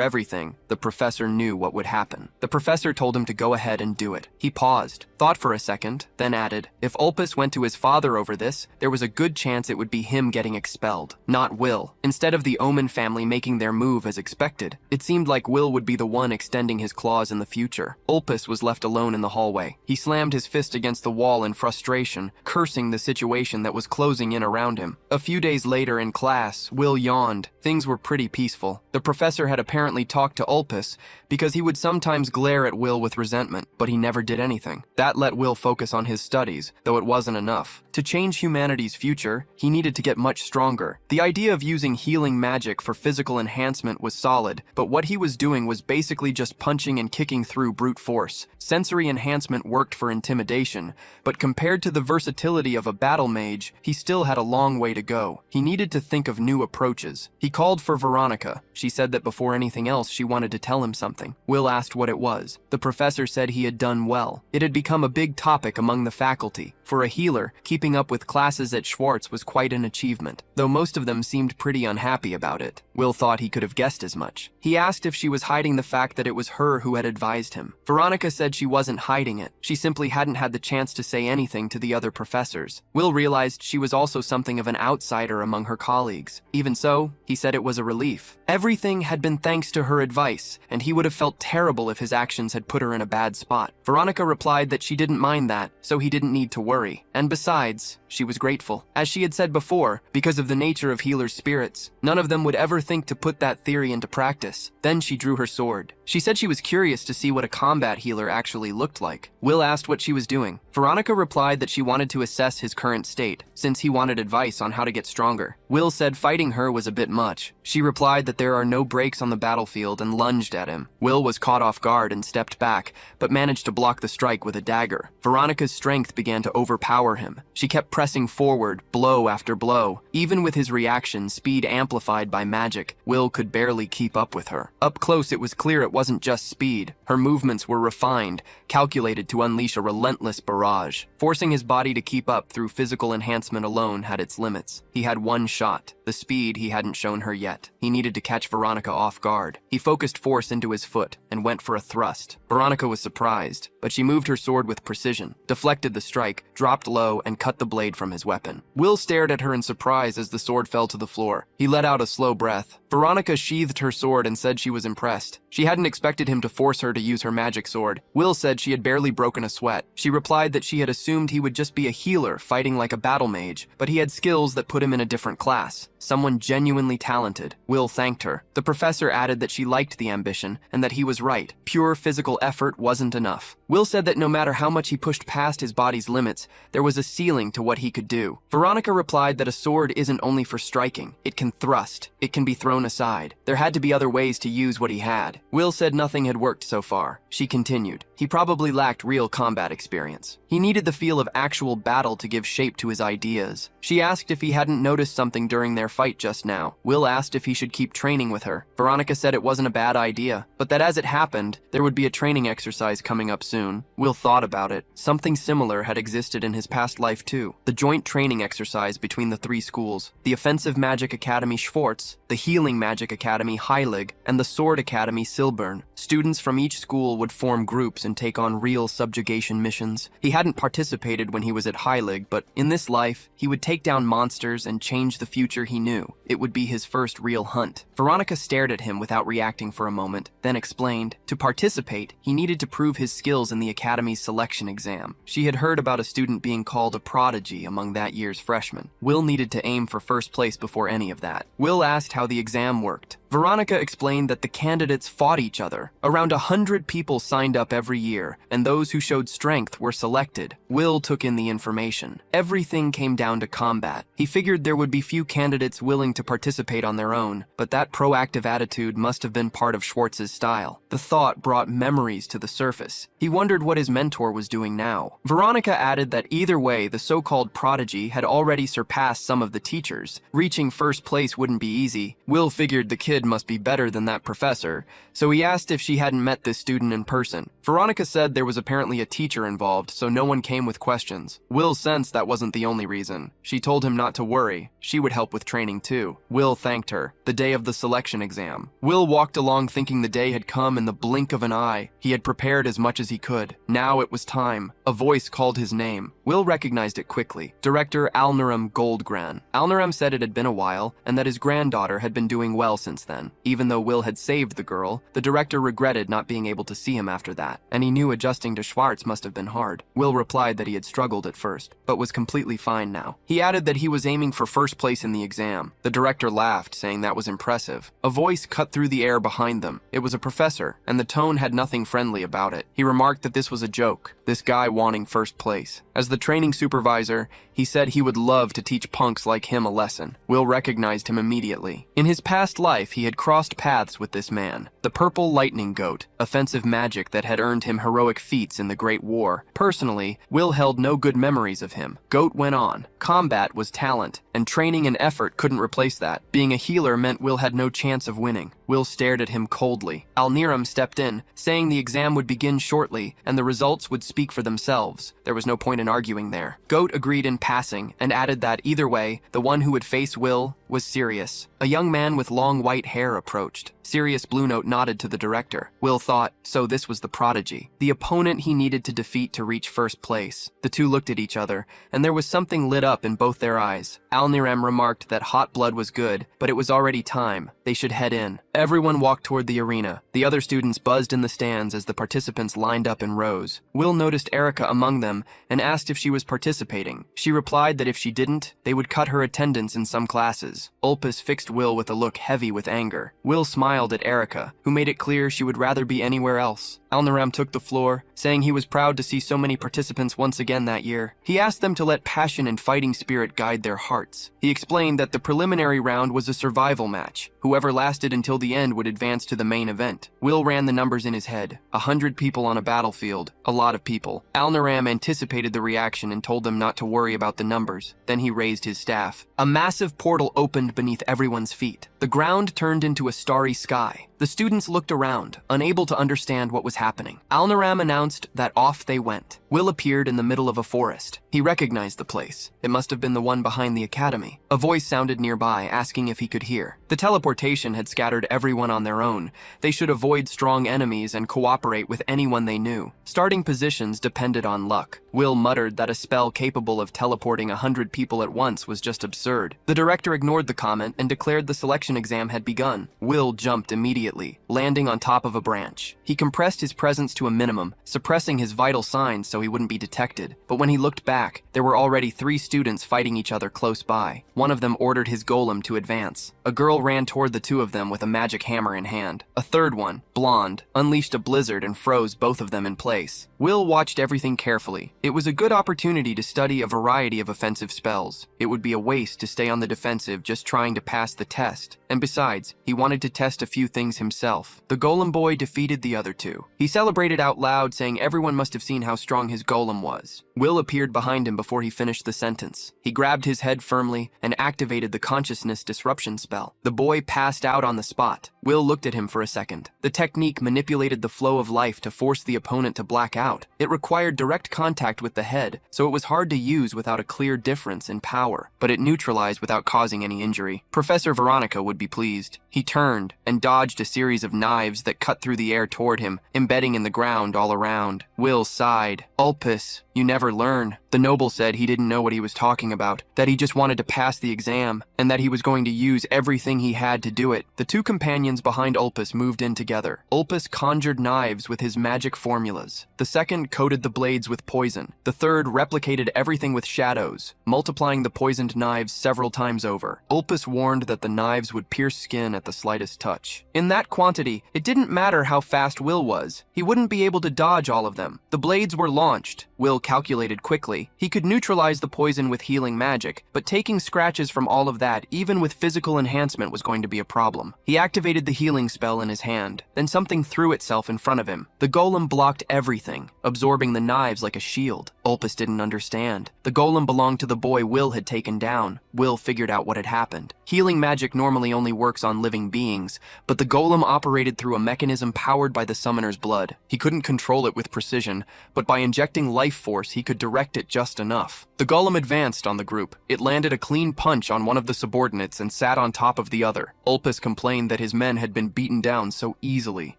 everything, the professor knew what would happen. The professor told him to go ahead and do it. He paused, thought for a second, then added, if Ulpus went to his father over this, there was a good chance it would be him getting expelled, not Will. Instead of the Omen family making their move as expected, it seemed like Will would be the one extending his claws in the future. Ulpus was left alone in the hallway. He slammed his fist against the wall in frustration, cursing the situation that was closing in around him. A few days later in class, Will yawned. Things were pretty peaceful. The professor had apparently talked to Ulpus because he would sometimes glare at Will with resentment, but he never did anything. That let Will focus on his studies, though it wasn't enough. To change humanity's future, he needed to get much stronger. The idea of using healing magic for physical enhancement was solid, but what he was doing was basically just punching and kicking through brute force. Sensory enhancement worked for intimidation, but compared to the versatility of a battle mage, he still had a long way to go. He needed to think of new approaches. He called for Veronica. She said that before anything else, she wanted to tell him something. Will asked what it was. The professor said he had done well. It had become a big topic among the faculty. For a healer, keeping up with classes at Schwartz was quite an achievement, though most of them seemed pretty unhappy about it. Will thought he could have guessed as much. He asked if she was hiding the fact that it was her who had advised him. Veronica said she wasn't hiding it. She simply hadn't had the chance to say anything to the other professors. Will realized she was also something of an outsider among her colleagues. Even so, he said it was a relief. Everything had been thanks to her advice, and he would have felt terrible if his actions had put her in a bad spot. Veronica replied that she didn't mind that, so he didn't need to worry. And besides, she was grateful. As she had said before, because of the nature of healers' spirits, none of them would ever think to put that theory into practice. Then she drew her sword. She said she was curious to see what a combat healer actually looked like. Will asked what she was doing. Veronica replied that she wanted to assess his current state, since he wanted advice on how to get stronger. Will said fighting her was a bit much. She replied that there are no breaks on the battlefield and lunged at him. Will was caught off guard and stepped back, but managed to block the strike with a dagger. Veronica's strength began to overpower him. She kept pressing forward, blow after blow. Even with his reaction, speed amplified by magic, Will could barely keep up with her. Up close, it was clear it wasn't just speed. Her movements were refined, calculated to unleash a relentless barrage. Forcing his body to keep up through physical enhancement alone had its limits. He had one shot, the speed he hadn't shown her yet. He needed to catch Veronica off guard. He focused force into his foot and went for a thrust. Veronica was surprised, but she moved her sword with precision, deflected the strike, dropped low, and cut the blade from his weapon. Will stared at her in surprise as the sword fell to the floor. He let out a slow breath. Veronica sheathed her sword and said she was impressed. She hadn't expected him to force her to use her magic sword. Will said she had barely broken a sweat. She replied that she had assumed he would just be a healer fighting like a battle mage, but he had skills that put him in a different class. Someone genuinely talented. Will thanked her. The professor added that she liked the ambition and that he was right. Pure physical effort wasn't enough. Will said that no matter how much he pushed past his body's limits, there was a ceiling to what he could do. Veronica replied that a sword isn't only for striking. It can thrust. It can be thrown aside. There had to be other ways to use what he had. Will said nothing had worked so far. She continued. He probably lacked real combat experience. He needed the feel of actual battle to give shape to his ideas. She asked if he hadn't noticed something during their fight just now. Will asked if he should keep training with her. Veronica said it wasn't a bad idea, but that as it happened, there would be a training exercise coming up soon. Will thought about it. Something similar had existed in his past life too. The joint training exercise between the three schools. The Offensive Magic Academy Schwartz, the Healing Magic Academy Heilig, and the Sword Academy Silbern. Students from each school would form groups and take on real subjugation missions. He hadn't participated when he was at Heilig, but in this life, he would take down monsters and change the future he knew. It would be his first real hunt. Veronica stared at him without reacting for a moment, then explained, to participate, he needed to prove his skills in the Academy's selection exam. She had heard about a student being called a prodigy among that year's freshmen. Will needed to aim for first place before any of that. Will asked how the exam worked. Veronica explained that the candidates fought each other. Around 100 people signed up every year, and those who showed strength were selected. Will took in the information. Everything came down to combat. He figured there would be few candidates willing to participate on their own, but that proactive attitude must have been part of Schwartz's style. The thought brought memories to the surface. He wondered what his mentor was doing now. Veronica added that either way, the so-called prodigy had already surpassed some of the teachers. Reaching first place wouldn't be easy. Will figured the kid must be better than that professor, so he asked if she hadn't met this student in person. Veronica said there was apparently a teacher involved, so no one came with questions. Will sensed that wasn't the only reason. She told him not to worry. She would help with training too. Will thanked her. The day of the selection exam. Will walked along thinking the day had come in the blink of an eye. He had prepared as much as he could. Now it was time. A voice called his name. Will recognized it quickly. Director Alnaram Goldgran. Alnaram said it had been a while, and that his granddaughter had been doing well since then. Even though Will had saved the girl, the director regretted not being able to see him after that, and he knew adjusting to Schwartz must have been hard. Will replied that he had struggled at first, but was completely fine now. He added that he was aiming for first place in the exam. The director laughed, saying that was impressive. A voice cut through the air behind them. It was a professor, and the tone had nothing friendly about it. He remarked that this was a joke, this guy wanting first place. As the training supervisor, he said he would love to teach punks like him a lesson. Will recognized him immediately. In his past life, he had crossed paths with this man, the Purple Lightning Goat, offensive magic that had earned him heroic feats in the Great War. Personally, Will held no good memories of him. Goat went on. Combat was talent, and training and effort couldn't replace that. Being a healer meant Will had no chance of winning. Will stared at him coldly. Alniram stepped in, saying the exam would begin shortly, and the results would speak for themselves. There was no point in arguing there. Goat agreed in passing, and added that either way, the one who would face Will was Sirius. A young man with long white hair approached. Sirius Blue Note nodded to the director. Will thought, so this was the prodigy, the opponent he needed to defeat to reach first place. The two looked at each other, and there was something lit up in both their eyes. Alniram remarked that hot blood was good, but it was already time. They should head in. Everyone walked toward the arena. The other students buzzed in the stands as the participants lined up in rows. Will noticed Erica among them and asked if she was participating. She replied that if she didn't, they would cut her attendance in some classes. Ulpus fixed Will with a look heavy with anger. Will smiled at Erica, who made it clear she would rather be anywhere else. Alnaram took the floor, saying he was proud to see so many participants once again that year. He asked them to let passion and fighting spirit guide their hearts. He explained that the preliminary round was a survival match. Whoever lasted until the end would advance to the main event. Will ran the numbers in his head. 100 people on a battlefield. A lot of people. Alnaram anticipated the reaction and told them not to worry about the numbers. Then he raised his staff. A massive portal opened beneath everyone's feet. The ground turned into a starry sky. The students looked around, unable to understand what was happening. Alnaram announced that off they went. Will appeared in the middle of a forest. He recognized the place. It must have been the one behind the academy. A voice sounded nearby, asking if he could hear. The teleportation had scattered everyone on their own. They should avoid strong enemies and cooperate with anyone they knew. Starting positions depended on luck. Will muttered that a spell capable of teleporting 100 people at once was just absurd. The director ignored the comment and declared the selection exam had begun. Will jumped immediately, landing on top of a branch. He compressed his presence to a minimum, suppressing his vital signs so he wouldn't be detected. But when he looked back, there were already 3 students fighting each other close by. One of them ordered his golem to advance. A girl ran toward the 2 of them with a magic hammer in hand. A third one, blonde, unleashed a blizzard and froze both of them in place. Will watched everything carefully. It was a good opportunity to study a variety of offensive spells. It would be a waste to stay on the defensive just trying to pass the test. And besides, he wanted to test a few things himself. The golem boy defeated the other two. He celebrated out loud, saying everyone must have seen how strong his golem was. Will appeared behind him before he finished the sentence. He grabbed his head firmly and activated the consciousness disruption spell. The boy passed out on the spot. Will looked at him for a second. The technique manipulated the flow of life to force the opponent to black out. It required direct contact with the head, so it was hard to use without a clear difference in power, but it neutralized without causing any injury. Professor Veronica would be pleased. He turned and dodged a series of knives that cut through the air toward him, embedding in the ground all around. Will sighed. Ulpus, you never learn. The noble said he didn't know what he was talking about, that he just wanted to pass the exam, and that he was going to use everything he had to do it. The two companions behind Ulpus moved in together. Ulpus conjured knives with his magic formulas. The second coated the blades with poison. The third replicated everything with shadows, multiplying the poisoned knives several times over. Ulpus warned that the knives would pierce skin at the slightest touch. In that quantity, it didn't matter how fast Will was. He wouldn't be able to dodge all of them. The blades were launched. Will calculated quickly. He could neutralize the poison with healing magic, but taking scratches from all of that, even with physical enhancement, was going to be a problem. He activated the healing spell in his hand. Then something threw itself in front of him. The golem blocked everything, absorbing the knives like a shield. Ulpus didn't understand. The golem belonged to the boy Will had taken down. Will figured out what had happened. Healing magic normally only works on living beings, but the golem operated through a mechanism powered by the summoner's blood. He couldn't control it with precision, but by injecting life force, he could direct it just enough. The golem advanced on the group. It landed a clean punch on one of the subordinates and sat on top of the other. Ulpus complained that his men had been beaten down so easily.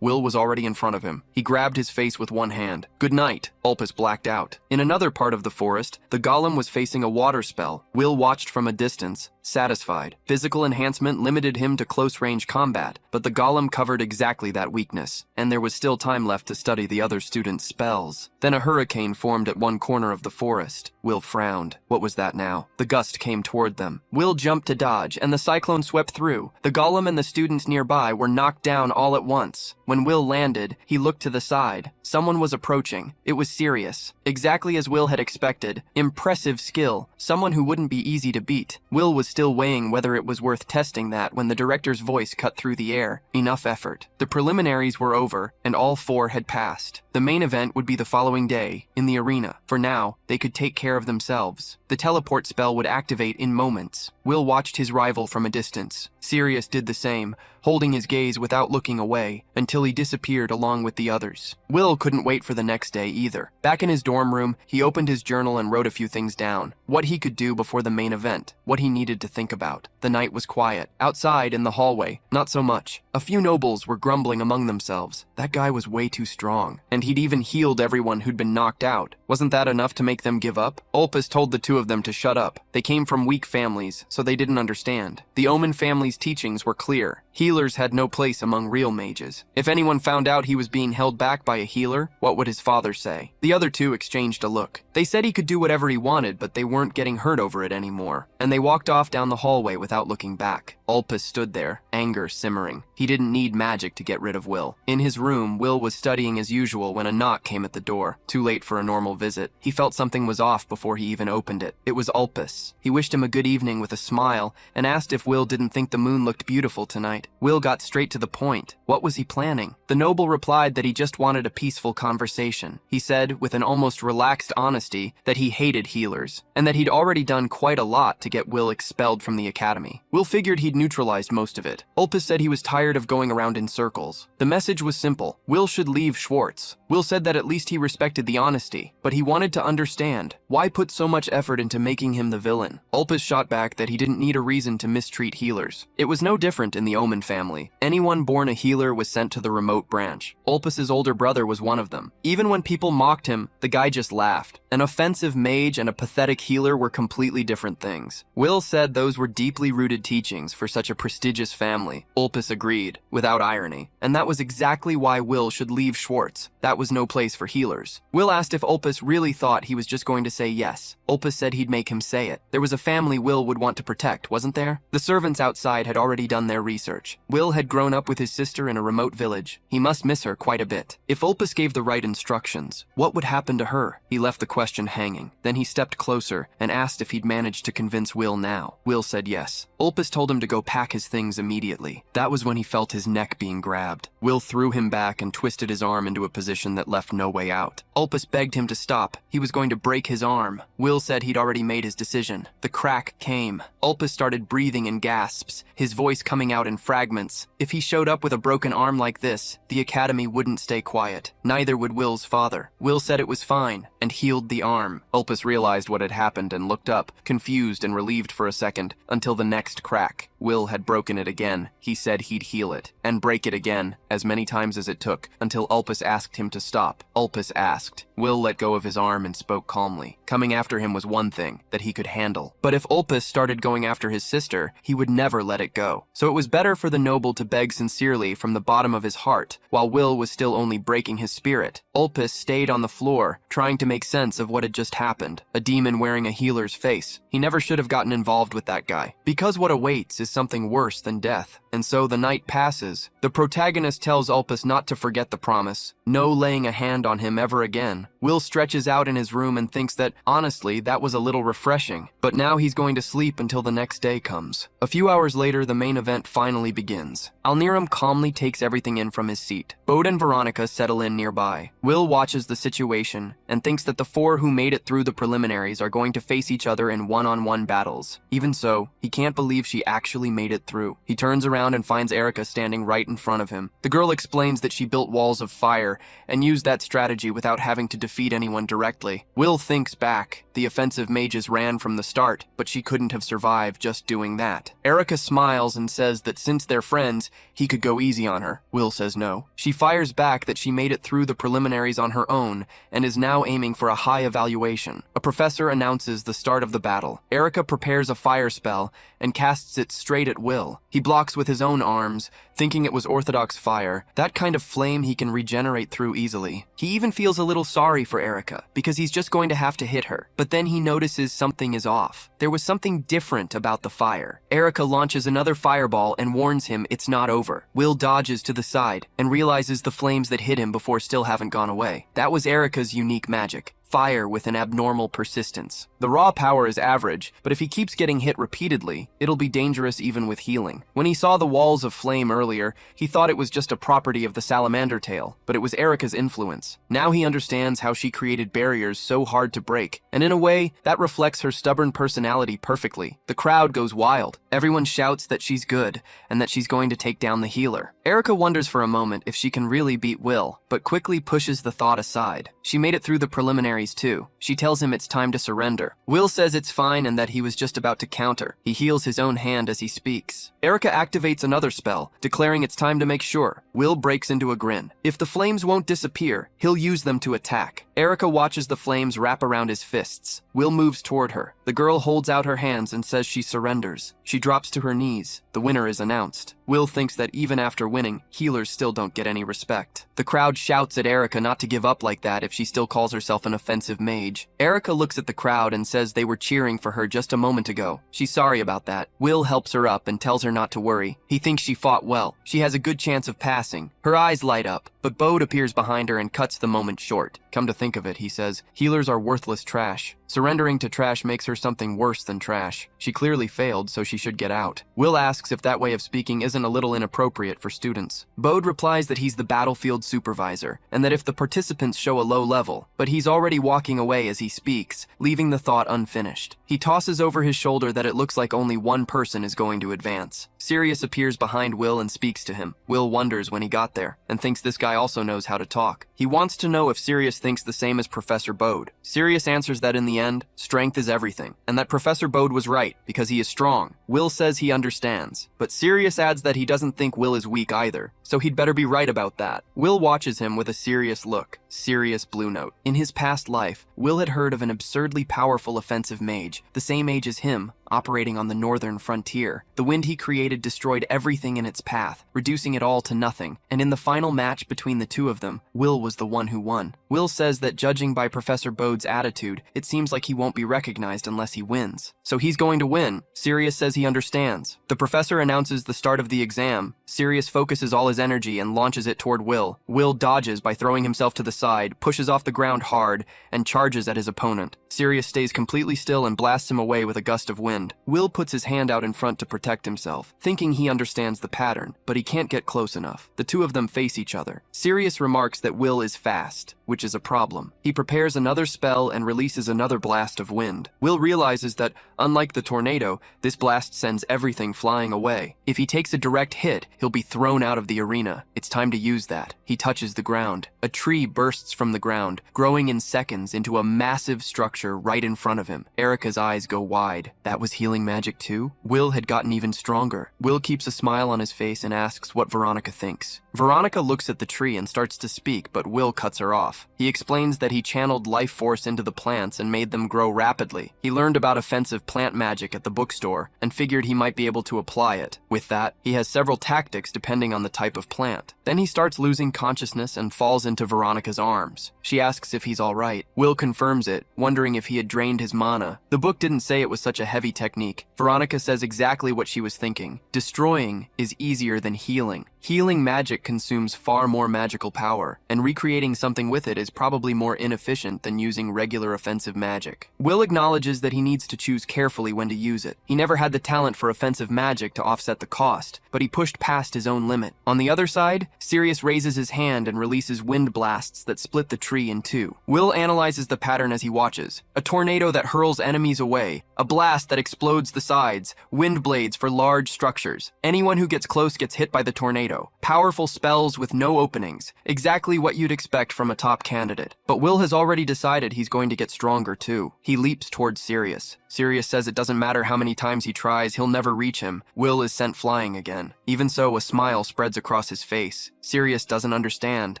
Will was already in front of him. He grabbed his face with one hand. Good night. Ulpus blacked out. In another part of the forest, the golem was facing a water spell. Will watched from a distance, satisfied. Physical enhancement limited him to close-range combat, but the golem covered exactly that weakness, and there was still time left to study the other students' spells. Then a hurricane formed at one corner of the forest. Will frowned. What was that now? The gust came toward them. Will jumped to dodge, and the cyclone swept through. The golem and the students nearby were knocked down all at once. When Will landed, he looked to the side. Someone was approaching. It was Sirius. Exactly as Will had expected. Impressive skill. Someone who wouldn't be easy to beat. Will was still weighing whether it was worth testing that when the director's voice cut through the air. Enough effort. The preliminaries were over, and all four had passed. The main event would be the following day, in the arena. For now, they could take care of themselves. The teleport spell would activate in moments. Will watched his rival from a distance. Sirius did the same, holding his gaze without looking away, until he disappeared along with the others. Will couldn't wait for the next day either. Back in his dorm room, he opened his journal and wrote a few things down. What he could do before the main event, what he needed to think about. The night was quiet. Outside, in the hallway, not so much. A few nobles were grumbling among themselves. That guy was way too strong, and he'd even healed everyone who'd been knocked out. Wasn't that enough to make them give up? Ulpus told the two of them to shut up. They came from weak families, so they didn't understand. The Omen family's teachings were clear. Healers had no place among real mages. If anyone found out he was being held back by a healer, what would his father say? The other two exchanged a look. They said he could do whatever he wanted, but they weren't getting hurt over it anymore. And they walked off down the hallway without looking back. Ulpus stood there, anger simmering. He didn't need magic to get rid of Will. In his room, Will was studying as usual when a knock came at the door. Too late for a normal visit. He felt something was off before he even opened it. It was Ulpus. He wished him a good evening with a smile and asked if Will didn't think the moon looked beautiful tonight. Will got straight to the point. What was he planning? The noble replied that he just wanted a peaceful conversation. He said, with an almost relaxed honesty, that he hated healers, and that he'd already done quite a lot to get Will expelled from the academy. Will figured he'd neutralized most of it. Ulpus said he was tired of going around in circles. The message was simple. Will should leave Schwartz. Will said that at least he respected the honesty, but he wanted to understand. Why put so much effort into making him the villain? Ulpus shot back that he didn't need a reason to mistreat healers. It was no different in the Omen family. Anyone born a healer was sent to the remote branch. Ulpus's older brother was one of them. Even when people mocked him, the guy just laughed. An offensive mage and a pathetic healer were completely different things. Will said those were deeply rooted teachings for such a prestigious family. Ulpus agreed, without irony. And that was exactly why Will should leave Schwartz. That was no place for healers. Will asked if Ulpus really thought he was just going to say yes. Ulpus said he'd make him say it. There was a family Will would want to protect, wasn't there? The servants outside had already done their research. Will had grown up with his sister in a remote village. He must miss her quite a bit. If Ulpus gave the right instructions, what would happen to her? He left the question hanging. Then he stepped closer and asked if he'd managed to convince Will now. Will said yes. Ulpus told him to go pack his things immediately. That was when he felt his neck being grabbed. Will threw him back and twisted his arm into a position that left no way out. Ulpus begged him to stop. He was going to break his arm. Will said he'd already made his decision. The crack came. Ulpus started breathing in gasps, his voice coming out in fragments. If he showed up with a broken arm like this, the academy wouldn't stay quiet. Neither would Will's father. Will said it was fine and healed the arm. Ulpus realized what had happened and looked up, confused and relieved for a second, until the next crack. Will had broken it again. He said he'd heal it, and break it again, as many times as it took, until Ulpus asked him to stop. Ulpus asked. Will let go of his arm and spoke calmly. Coming after him was one thing that he could handle. But if Ulpus started going after his sister, he would never let it go. So it was better for the noble to beg sincerely from the bottom of his heart, while Will was still only breaking his spirit. Ulpus stayed on the floor, trying to make sense of what had just happened. A demon wearing a healer's face. He never should have gotten involved with that guy. Because what awaits is something worse than death. And so the night passes. The protagonist tells Ulpus not to forget the promise. No laying a hand on him ever again. Will stretches out in his room and thinks that, honestly, that was a little refreshing. But now he's going to sleep until the next day comes. A few hours later, the main event finally begins. Alniram calmly takes everything in from his seat. Bode and Veronica settle in nearby. Will watches the situation and thinks that the four who made it through the preliminaries are going to face each other in one-on-one battles. Even so, he can't believe she actually made it through. He turns around and finds Erica standing right in front of him. The girl explains that she built walls of fire and used that strategy without having to defeat anyone directly. Will thinks back. The offensive mages ran from the start, but she couldn't have survived just doing that. Erica smiles and says that since they're friends, he could go easy on her. Will says no. She fires back that she made it through the preliminaries on her own and is now aiming for a high evaluation. A professor announces the start of the battle. Erica prepares a fire spell and casts it straight at Will. He blocks with his own arms, thinking it was orthodox fire, that kind of flame he can regenerate through easily. He even feels a little sorry for Erica, because he's just going to have to hit her. But then he notices something is off. There was something different about the fire. Erica launches another fireball and warns him it's not over. Will dodges to the side and realizes the flames that hit him before still haven't gone away. That was Erica's unique magic. Fire with an abnormal persistence. The raw power is average, but if he keeps getting hit repeatedly, it'll be dangerous even with healing. When he saw the walls of flame earlier, he thought it was just a property of the salamander tail, but it was Erica's influence. Now he understands how she created barriers so hard to break, and in a way, that reflects her stubborn personality perfectly. The crowd goes wild. Everyone shouts that she's good, and that she's going to take down the healer. Erica wonders for a moment if she can really beat Will, but quickly pushes the thought aside. She made it through the preliminaries too. She tells him it's time to surrender. Will says it's fine and that he was just about to counter. He heals his own hand as he speaks. Erica activates another spell, declaring it's time to make sure. Will breaks into a grin. If the flames won't disappear, he'll use them to attack. Erica watches the flames wrap around his fists. Will moves toward her. The girl holds out her hands and says she surrenders. She drops to her knees. The winner is announced. Will thinks that even after winning, healers still don't get any respect. The crowd shouts at Erica not to give up like that if she still calls herself an offensive mage. Erica looks at the crowd and says they were cheering for her just a moment ago. She's sorry about that. Will helps her up and tells her not to worry. He thinks she fought well. She has a good chance of passing. Her eyes light up, but Bode appears behind her and cuts the moment short. Come to think of it, he says, healers are worthless trash. Surrendering to trash makes her something worse than trash. She clearly failed, so she should get out. Will asks if that way of speaking isn't a little inappropriate for students. Bode replies that he's the battlefield supervisor, and that if the participants show a low level, but he's already walking away as he speaks, leaving the thought unfinished. He tosses over his shoulder that it looks like only one person is going to advance. Sirius appears behind Will and speaks to him. Will wonders when he got there, and thinks this guy also knows how to talk. He wants to know if Sirius thinks the same as Professor Bode. Sirius answers that in the end, strength is everything, and that Professor Bode was right, because he is strong. Will says he understands, but Sirius adds that he doesn't think Will is weak either, so he'd better be right about that. Will watches him with a serious look. Serious Blue Note. In his past life, Will had heard of an absurdly powerful offensive mage, the same age as him, operating on the northern frontier. The wind he created destroyed everything in its path, reducing it all to nothing, and in the final match between the two of them, Will was the one who won. Will says that judging by Professor Bode's attitude, it seems like he won't be recognized unless he wins. So he's going to win. Sirius says he understands. The professor announces the start of the exam. Sirius focuses all his energy and launches it toward Will. Will dodges by throwing himself to the side, pushes off the ground hard, and charges at his opponent. Sirius stays completely still and blasts him away with a gust of wind. Will puts his hand out in front to protect himself, thinking he understands the pattern, but he can't get close enough. The two of them face each other. Sirius remarks that Will is fast, which is a problem. He prepares another spell and releases another blast of wind. Will realizes that, unlike the tornado, this blast sends everything flying away. If he takes a direct hit, he'll be thrown out of the arena. It's time to use that. He touches the ground. A tree bursts from the ground, growing in seconds into a massive structure right in front of him. Erica's eyes go wide. That was healing magic too? Will had gotten even stronger. Will keeps a smile on his face and asks what Veronica thinks. Veronica looks at the tree and starts to speak, but Will cuts her off. He explains that he channeled life force into the plants and made them grow rapidly. He learned about offensive plant magic at the bookstore and figured he might be able to apply it. With that, he has several tactics depending on the type of plant. Then he starts losing consciousness and falls into Veronica's arms. She asks if he's alright. Will confirms it, wondering if he had drained his mana. The book didn't say it was such a heavy technique. Veronica says exactly what she was thinking. Destroying is easier than healing. Healing magic consumes far more magical power, and recreating something with it is probably more inefficient than using regular offensive magic. Will acknowledges that he needs to choose carefully when to use it. He never had the talent for offensive magic to offset the cost, but he pushed past his own limit. On the other side, Sirius raises his hand and releases wind blasts that split the tree in two. Will analyzes the pattern as he watches. A tornado that hurls enemies away, a blast that explodes the sides, wind blades for large structures. Anyone who gets close gets hit by the tornado. Powerful spells with no openings, exactly what you'd expect from a top candidate. But Will has already decided he's going to get stronger too. He leaps towards Sirius. Sirius says it doesn't matter how many times he tries, he'll never reach him. Will is sent flying again. Even so, a smile spreads across his face. Sirius doesn't understand,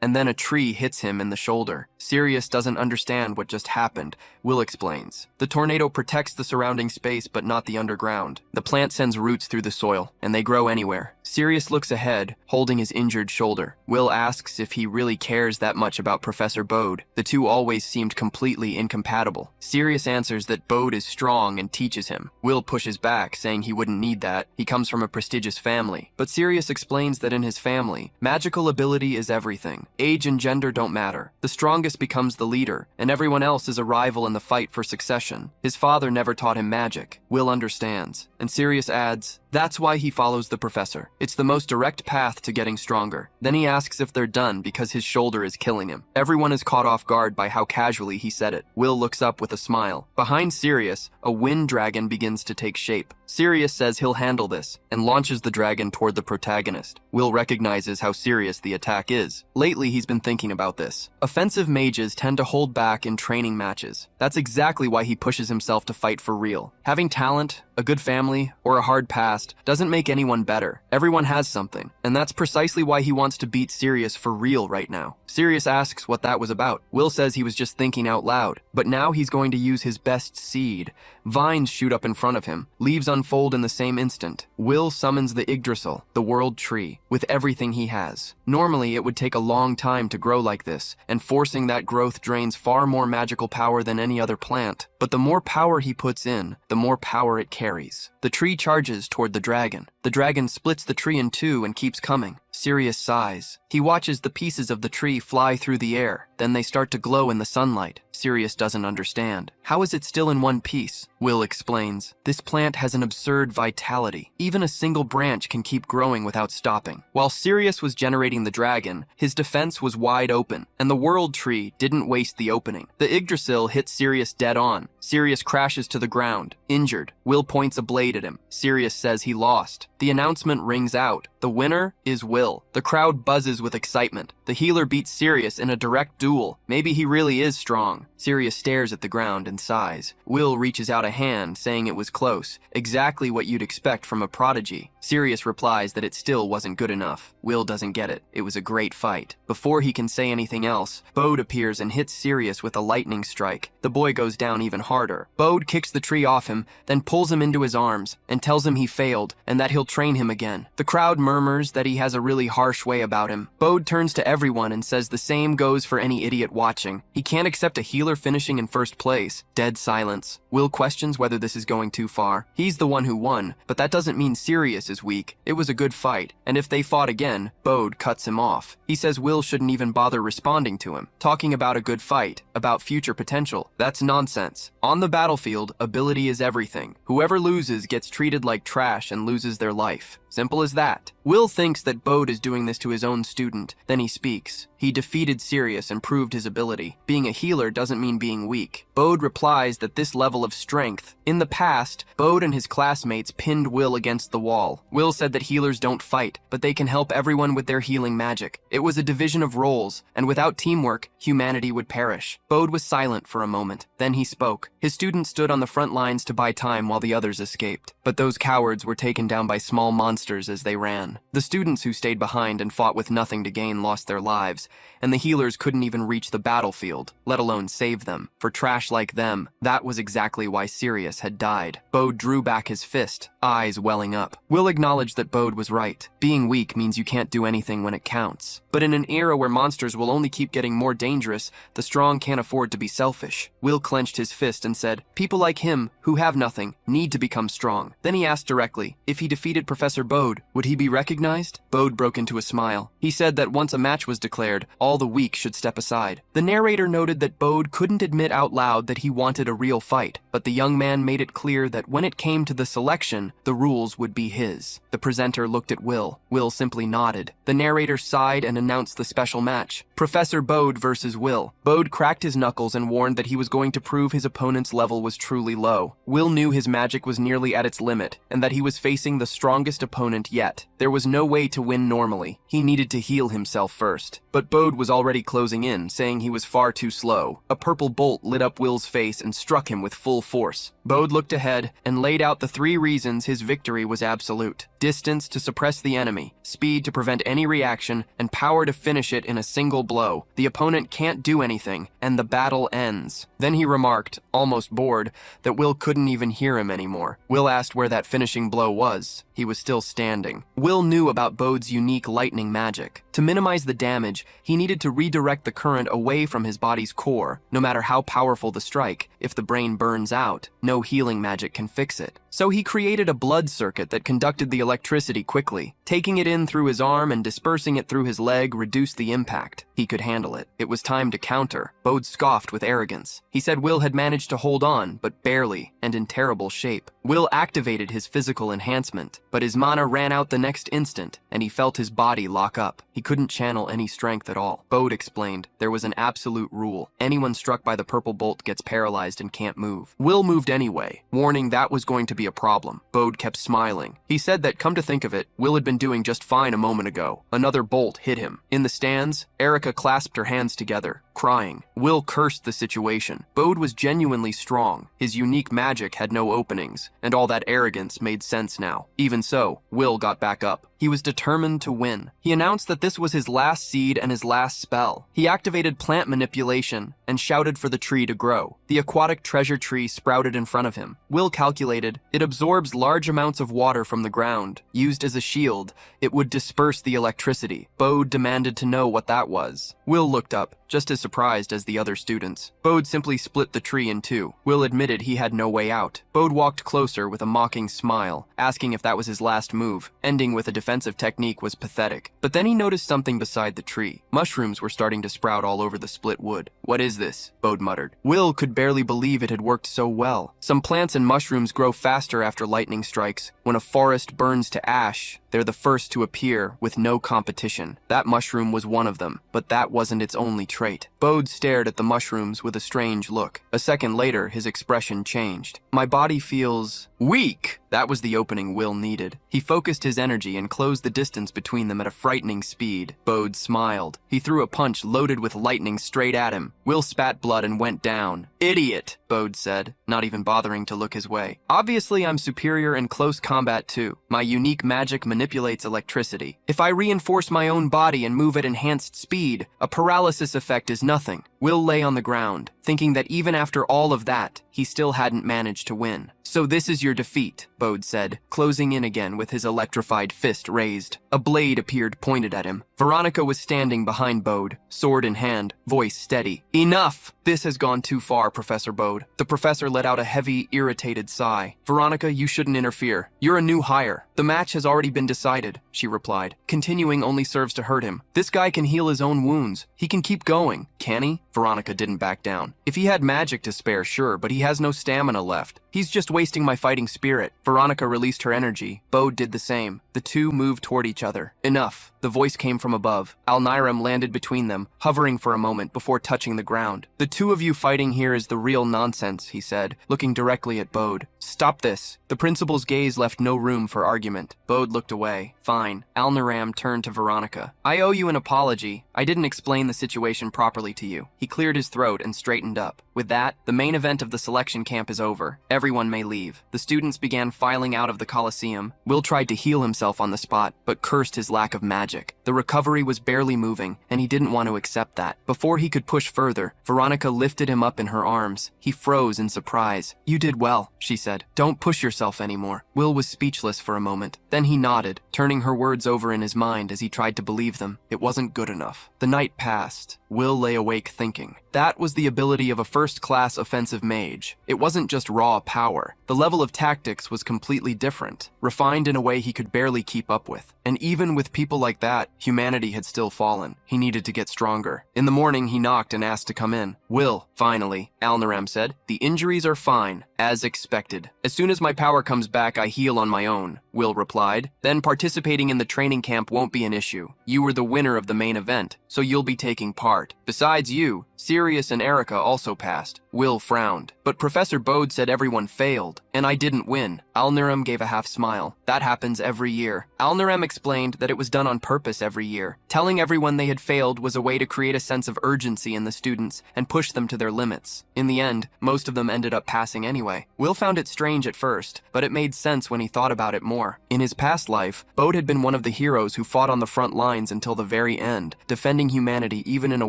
and then a tree hits him in the shoulder. Sirius doesn't understand what just happened. Will explains. The tornado protects the surrounding space, but not the underground. The plant sends roots through the soil, and they grow anywhere. Sirius looks ahead, holding his injured shoulder. Will asks if he really cares that much about Professor Bode. The two always seemed completely incompatible. Sirius answers that Bode is strong and teaches him. Will pushes back, saying he wouldn't need that. He comes from a prestigious family. But Sirius explains that in his family, magical ability is everything. Age and gender don't matter. The strongest becomes the leader, and everyone else is a rival in the fight for succession. His father never taught him magic. Will understands. And Sirius adds, that's why he follows the professor. It's the most direct path to getting stronger. Then he asks if they're done because his shoulder is killing him. Everyone is caught off guard by how casually he said it. Will looks up with a smile. Behind Sirius, a wind dragon begins to take shape. Sirius says he'll handle this and launches the dragon toward the protagonist. Will recognizes how serious the attack is. Lately, he's been thinking about this. Offensive mages tend to hold back in training matches. That's exactly why he pushes himself to fight for real. Having talent, a good family, or a hard past doesn't make anyone better. Everyone has something, and that's precisely why he wants to beat Sirius for real right now. Sirius asks what that was about. Will says he was just thinking out loud, but now he's going to use his best seed. Vines shoot up in front of him, leaves unfold in the same instant. Will summons the Yggdrasil, the world tree, with everything he has. Normally, it would take a long time to grow like this, and forcing that growth drains far more magical power than any other plant. But the more power he puts in, the more power it carries. The tree charges toward the dragon. The dragon splits the tree in two and keeps coming. Sirius sighs. He watches the pieces of the tree fly through the air. Then they start to glow in the sunlight. Sirius doesn't understand. How is it still in one piece? Will explains. This plant has an absurd vitality. Even a single branch can keep growing without stopping. While Sirius was generating the dragon, his defense was wide open, and the world tree didn't waste the opening. The Yggdrasil hits Sirius dead on. Sirius crashes to the ground, injured. Will points a blade at him. Sirius says he lost. The announcement rings out. The winner is Will. Will. The crowd buzzes with excitement. The healer beats Sirius in a direct duel. Maybe he really is strong. Sirius stares at the ground and sighs. Will reaches out a hand, saying it was close. Exactly what you'd expect from a prodigy. Sirius replies that it still wasn't good enough. Will doesn't get it. It was a great fight. Before he can say anything else, Bode appears and hits Sirius with a lightning strike. The boy goes down even harder. Bode kicks the tree off him, then pulls him into his arms and tells him he failed and that he'll train him again. The crowd murmurs that he has a really harsh way about him. Bode turns to everyone and says the same goes for any idiot watching. He can't accept a healer finishing in first place. Dead silence. Will questions whether this is going too far. He's the one who won, but that doesn't mean Sirius is weak. It was a good fight, and if they fought again, Bode cuts him off. He says Will shouldn't even bother responding to him. Talking about a good fight, about future potential, that's nonsense. On the battlefield, ability is everything. Whoever loses gets treated like trash and loses their life. Simple as that. Will thinks that Bode is doing this to his own student. Then he speaks. He defeated Sirius and proved his ability. Being a healer doesn't mean being weak. Bode replies that this level of strength. In the past, Bode and his classmates pinned Will against the wall. Will said that healers don't fight, but they can help everyone with their healing magic. It was a division of roles, and without teamwork, humanity would perish. Bode was silent for a moment. Then he spoke. His students stood on the front lines to buy time while the others escaped. But those cowards were taken down by small monsters as they ran. The students who stayed behind and fought with nothing to gain lost their lives, and the healers couldn't even reach the battlefield, let alone save them. For trash like them, that was exactly why Sirius had died. Bode drew back his fist, eyes welling up. Will acknowledged that Bode was right. Being weak means you can't do anything when it counts. But in an era where monsters will only keep getting more dangerous, the strong can't afford to be selfish. Will clenched his fist and said, people like him, who have nothing, need to become strong. Then he asked directly, if he defeated Professor Bode, would he be recognized? Bode broke into a smile. He said that once a match was declared, all the weak should step aside. The narrator noted that Bode couldn't admit out loud that he wanted a real fight, but the young man made it clear that when it came to the selection, the rules would be his. The presenter looked at Will. Will simply nodded. The narrator sighed and announced the special match. Professor Bode versus Will. Bode cracked his knuckles and warned that he was going to prove his opponent's level was truly low. Will knew his magic was nearly at its limit, and that he was facing the strongest opponent yet. There was no way to win normally. He needed to heal himself first. But Bode was already closing in, saying he was far too slow. A purple bolt lit up Will's face and struck him with full force. Bode looked ahead and laid out the 3 reasons his victory was absolute. Distance to suppress the enemy, speed to prevent any reaction, and power to finish it in a single blow. The opponent can't do anything, and the battle ends. Then he remarked, almost bored, that Will couldn't even hear him anymore. Will asked where that finishing blow was. He was still standing. Will knew about Bode's unique lightning magic. To minimize the damage, he needed to redirect the current away from his body's core. No matter how powerful the strike, if the brain burns out, no healing magic can fix it. So he created a blood circuit that conducted the electricity quickly. Taking it in through his arm and dispersing it through his leg reduced the impact. He could handle it. It was time to counter. Bode scoffed with arrogance. He said Will had managed to hold on, but barely, and in terrible shape. Will activated his physical enhancement, but his mana ran out the next instant, and he felt his body lock up. He couldn't channel any strength at all. Bode explained there was an absolute rule. Anyone struck by the purple bolt gets paralyzed and can't move. Will moved anyway, warning that was going to be a problem. Bode kept smiling. He said that, come to think of it, Will had been doing just fine a moment ago. Another bolt hit him. In the stands, Erica clasped her hands together, crying. Will cursed the situation. Bode was genuinely strong. His unique magic had no openings, and all that arrogance made sense now. Even so, Will got back up. He was determined to win. He announced that this was his last seed and his last spell. He activated plant manipulation and shouted for the tree to grow. The aquatic treasure tree sprouted in front of him. Will calculated, it absorbs large amounts of water from the ground. Used as a shield, it would disperse the electricity. Bode demanded to know what that was. Will looked up, just as surprised as the other students. Bode simply split the tree in 2. Will admitted he had no way out. Bode walked closer with a mocking smile, asking if that was his last move. Ending with a defensive technique was pathetic. But then he noticed something beside the tree. Mushrooms were starting to sprout all over the split wood. What is this? Bode muttered. Will could barely believe it had worked so well. Some plants and mushrooms grow faster after lightning strikes. When a forest burns to ash, they're the first to appear with no competition. That mushroom was one of them, but that wasn't its only tree. trait. Bode stared at the mushrooms with a strange look. A second later, his expression changed. My body feels weak. That was the opening Will needed. He focused his energy and closed the distance between them at a frightening speed. Bode smiled. He threw a punch loaded with lightning straight at him. Will spat blood and went down. Idiot, Bode said, not even bothering to look his way. Obviously, I'm superior in close combat too. My unique magic manipulates electricity. If I reinforce my own body and move at enhanced speed, a paralysis effect is nothing. Will lay on the ground, thinking that even after all of that, he still hadn't managed to win. So this is your defeat, Bode said, closing in again with his electrified fist raised. A blade appeared pointed at him. Veronica was standing behind Bode, sword in hand, voice steady. Enough! This has gone too far, Professor Bode. The professor let out a heavy, irritated sigh. Veronica, you shouldn't interfere. You're a new hire. The match has already been decided, she replied. Continuing only serves to hurt him. This guy can heal his own wounds. He can keep going. Can he? Veronica didn't back down. If he had magic to spare, sure, but he has no stamina left. He's just wasting my fighting spirit. Veronica released her energy. Bode did the same. The two moved toward each other. Enough. The voice came from above. Alniram landed between them, hovering for a moment before touching the ground. The two of you fighting here is the real nonsense, he said, looking directly at Bode. Stop this. The principal's gaze left no room for argument. Bode looked away. Fine. Alniram turned to Veronica. I owe you an apology. I didn't explain the situation properly to you. He cleared his throat and straightened up. With that, the main event of the selection camp is over. Everyone may leave. The students began filing out of the Coliseum. Will tried to heal himself on the spot, but cursed his lack of magic. The recovery was barely moving, and he didn't want to accept that. Before he could push further, Veronica lifted him up in her arms. He froze in surprise. You did well, she said. Don't push yourself anymore. Will was speechless for a moment. Then he nodded, turning her words over in his mind as he tried to believe them. It wasn't good enough. The night passed. Will lay awake thinking. That was the ability of a first-class offensive mage. It wasn't just raw power. The level of tactics was completely different, refined in a way he could barely keep up with. And even with people like that, humanity had still fallen. He needed to get stronger. In the morning, he knocked and asked to come in. Will, finally, Alniram said. The injuries are fine, as expected. As soon as my power comes back, I heal on my own, Will replied. Then participating in the training camp won't be an issue. You were the winner of the main event, so you'll be taking part. Besides you, Sirius and Erica also passed. Will frowned. But Professor Bode said everyone failed, and I didn't win. Alniram gave a half smile. That happens every year. Alniram explained that it was done on purpose every year. Telling everyone they had failed was a way to create a sense of urgency in the students and push them to their limits. In the end, most of them ended up passing anyway. Will found it strange at first, but it made sense when he thought about it more. In his past life, Bode had been one of the heroes who fought on the front lines until the very end, defending humanity even in a